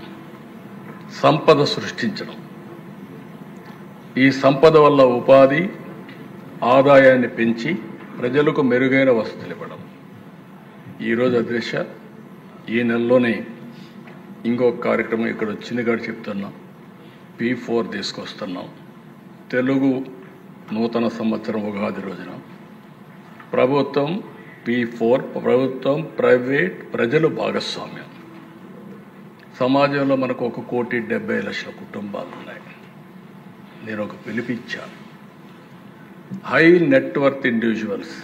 సంపద సృష్టించడం. ఈ సంపద వల్ల ఉపాధి, ఆదాయాన్ని పెంచి ప్రజలకు మెరుగైన వసతులు ఇవ్వడం. ఈరోజు అధ్యక్ష ఈ నెలలోనే ఇంకొక కార్యక్రమం ఇక్కడ వచ్చింది కూడా చెప్తున్నాం. P4 తీసుకొస్తున్నాం. తెలుగు నూతన సంవత్సరం ఉగాది రోజున ప్రభుత్వం P4, ప్రభుత్వం ప్రైవేట్ ప్రజలు భాగస్వామ్యం. సమాజంలో మనకు 1,70,00,000 కుటుంబాలు ఉన్నాయి. నేను ఒక పిలిపించాను. హై నెట్వర్త్ ఇండివిజువల్స్,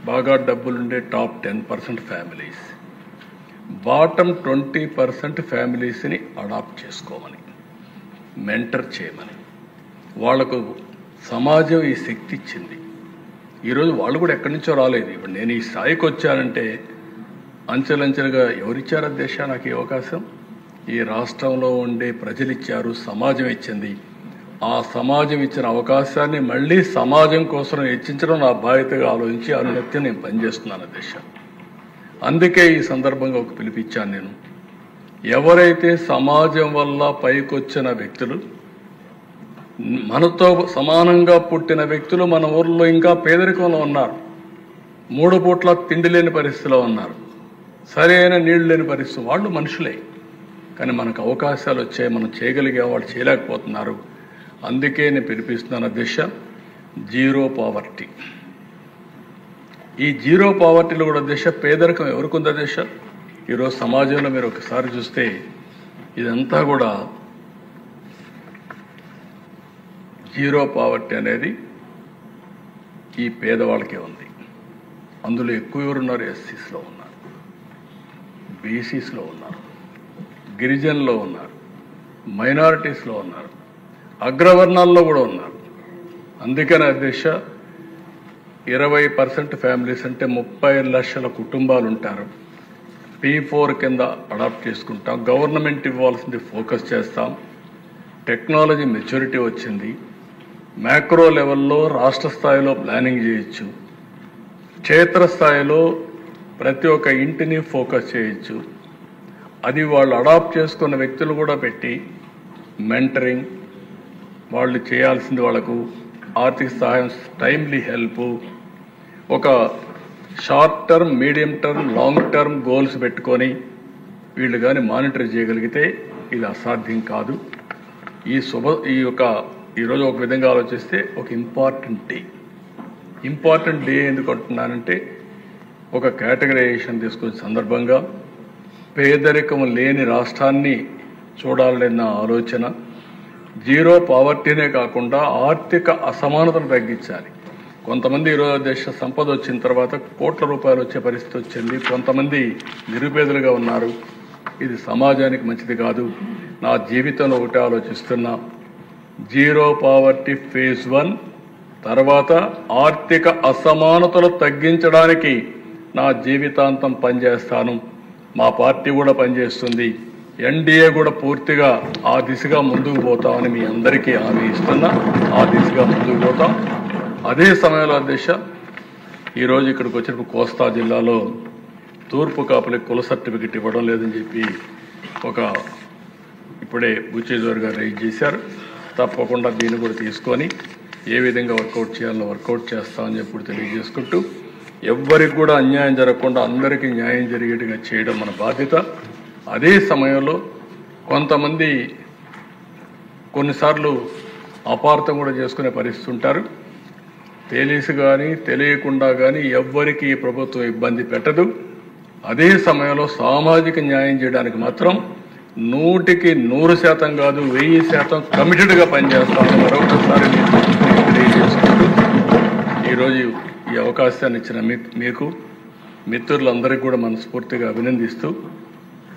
బాగా డబ్బులుండే టాప్ 10% ఫ్యామిలీస్, బాటమ్ 20% ఫ్యామిలీస్ని అడాప్ట్ చేసుకోమని, మెంటర్ చేయమని. వాళ్లకు సమాజం ఈ శక్తి ఇచ్చింది. ఈరోజు వాళ్ళు కూడా ఎక్కడి నుంచో రాలేదు. ఇప్పుడు నేను ఈ స్థాయికి వచ్చానంటే అంచెలంచెలుగా ఎవరిచ్చారు అధ్యక్ష నాకు ఈ అవకాశం? ఈ రాష్ట్రంలో ఉండే ప్రజలు ఇచ్చారు, సమాజం ఇచ్చింది. ఆ సమాజం ఇచ్చిన అవకాశాన్ని మళ్ళీ సమాజం కోసం హెచ్చించడం నా బాధ్యతగా ఆలోచించి అనునిత్యం నేను పనిచేస్తున్నాను అధ్యక్ష. అందుకే ఈ సందర్భంగా ఒక పిలిపించాను నేను. ఎవరైతే సమాజం వల్ల పైకొచ్చిన వ్యక్తులు, మనతో సమానంగా పుట్టిన వ్యక్తులు మన ఊర్లో ఇంకా పేదరికంలో ఉన్నారు. 3 పూట్ల తిండి లేని పరిస్థితిలో ఉన్నారు, సరైన నీళ్లు లేని పరిస్థితి. వాళ్ళు మనుషులే, కానీ మనకు అవకాశాలు వచ్చాయి, మనం చేయగలిగే వాళ్ళు చేయలేకపోతున్నారు. అందుకే నేను పిలిపిస్తున్నాను దిశ జీరో పావర్టీ. ఈ జీరో పావర్టీలో కూడా దిశ పేదరికం ఎవరికి ఉందా దిశ? ఈరోజు సమాజంలో మీరు ఒకసారి చూస్తే ఇదంతా కూడా జీరో పావర్టీ అనేది ఈ పేదవాళ్ళకే ఉంది. అందులో ఎక్కువ ఎవరున్నారు? ఎస్సీస్లో ఉన్నారు, బీసీస్లో ఉన్నారు, గిరిజనుల్లో ఉన్నారు, మైనారిటీస్లో ఉన్నారు, అగ్రవర్ణాల్లో కూడా ఉన్నారు. అందుకని అధ్యక్ష 20% ఫ్యామిలీస్ అంటే 30 లక్షల కుటుంబాలు ఉంటారు. P4 కింద అడాప్ట్ చేసుకుంటాం. గవర్నమెంట్ ఇవ్వాల్సింది ఫోకస్ చేస్తాం. టెక్నాలజీ మెచ్యూరిటీ వచ్చింది. మ్యాక్రో లెవెల్లో రాష్ట్ర స్థాయిలో ప్లానింగ్ చేయొచ్చు, క్షేత్రస్థాయిలో ప్రతి ఒక్క ఇంటిని ఫోకస్ చేయొచ్చు. అది వాళ్ళు అడాప్ట్ చేసుకున్న వ్యక్తులు కూడా పెట్టి మెంటరింగ్, వాళ్ళు చేయాల్సింది వాళ్ళకు ఆర్థిక సహాయం, టైమ్లీ హెల్ప్, ఒక short term, medium term, long term goals పెట్టుకొని వీళ్ళు కానీ మానిటర్ చేయగలిగితే ఇది అసాధ్యం కాదు. ఈరోజు ఒక విధంగా ఆలోచిస్తే ఒక ఇంపార్టెంట్ డే ఎందుకు అంటున్నానంటే, ఒక కేటగరైజేషన్ తీసుకునే సందర్భంగా పేదరికం లేని రాష్ట్రాన్ని చూడాలన్న ఆలోచన, జీరో పావర్టీనే కాకుండా ఆర్థిక అసమానతను తగ్గించాలి. కొంతమంది ఈరోజు దేశ సంపద వచ్చిన తర్వాత కోట్ల రూపాయలు వచ్చే పరిస్థితి వచ్చింది, కొంతమంది నిరుపేదలుగా ఉన్నారు. ఇది సమాజానికి మంచిది కాదు. నా జీవితంలో ఒకటి ఆలోచిస్తున్నా, జీరో పావర్టీ ఫేజ్ 1 తర్వాత ఆర్థిక అసమానతలు తగ్గించడానికి నా జీవితాంతం పనిచేస్తాను. మా పార్టీ కూడా పనిచేస్తుంది, ఎన్డీఏ కూడా పూర్తిగా ఆ దిశగా ముందుకు పోతామని మీ అందరికీ హామీ ఇస్తున్నా. ఆ దిశగా ముందుకు పోతాం. అదే సమయంలో దిశ ఈరోజు ఇక్కడికి వచ్చినప్పుడు కోస్తా జిల్లాలో తూర్పు కాపులకు కుల సర్టిఫికెట్ ఇవ్వడం లేదని చెప్పి ఇప్పుడే బుచ్చేజోర్ గారు రైజ్ చేశారు. తప్పకుండా దీన్ని కూడా తీసుకొని ఏ విధంగా వర్కౌట్ చేయాలో వర్కౌట్ చేస్తామని చెప్పి తెలియజేసుకుంటూ, ఎవ్వరికి కూడా అన్యాయం జరగకుండా అందరికీ న్యాయం జరిగేట్టుగా చేయడం మన బాధ్యత. అదే సమయంలో కొంతమంది కొన్నిసార్లు అపార్థం కూడా చేసుకునే పరిస్థితి ఉంటారు. తెలిసి కానీ తెలియకుండా కానీ ఎవ్వరికి ఈ ప్రభుత్వం ఇబ్బంది పెట్టదు. అదే సమయంలో సామాజిక న్యాయం చేయడానికి మాత్రం 100% కాదు 1000% కమిటెడ్గా పనిచేస్తామని మరొకసారి తెలియజేసుకుంటూ, ఈరోజు ఈ అవకాశాన్ని ఇచ్చిన మీకు మిత్రులందరికీ కూడా మనస్ఫూర్తిగా అభినందిస్తూ,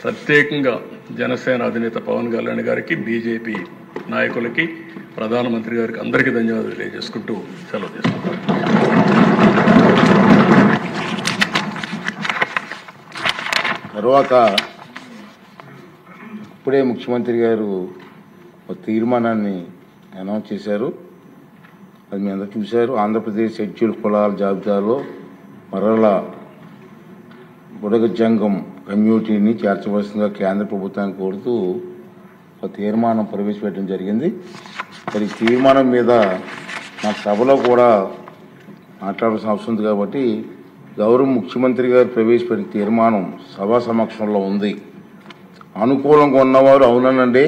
ప్రత్యేకంగా జనసేన అధినేత పవన్ కళ్యాణ్ గారికి, బీజేపీ నాయకులకి, ప్రధానమంత్రి గారికి అందరికీ ధన్యవాదాలు తెలియజేసుకుంటూ సెలవు తీసుకుంటాను. తర్వాత ఇప్పుడే ముఖ్యమంత్రి గారు ఒక తీర్మానాన్ని అనౌన్స్ చేశారు. అది మీ అందరూ చూశారు. ఆంధ్రప్రదేశ్ షెడ్యూల్ కులాల జాబితాలో మరలా బుడగ జంగం కమ్యూనిటీని చేర్చవలసిందిగా కేంద్ర ప్రభుత్వాన్ని కోరుతూ ఒక తీర్మానం ప్రవేశపెట్టడం జరిగింది. మరి తీర్మానం మీద నా సభలో కూడా మాట్లాడాల్సిన అవసరం ఉంది కాబట్టి గౌరవ ముఖ్యమంత్రి గారు ప్రవేశపెట్టిన తీర్మానం సభా సమక్షంలో ఉంది. అనుకూలంగా ఉన్నవారు అవునండి,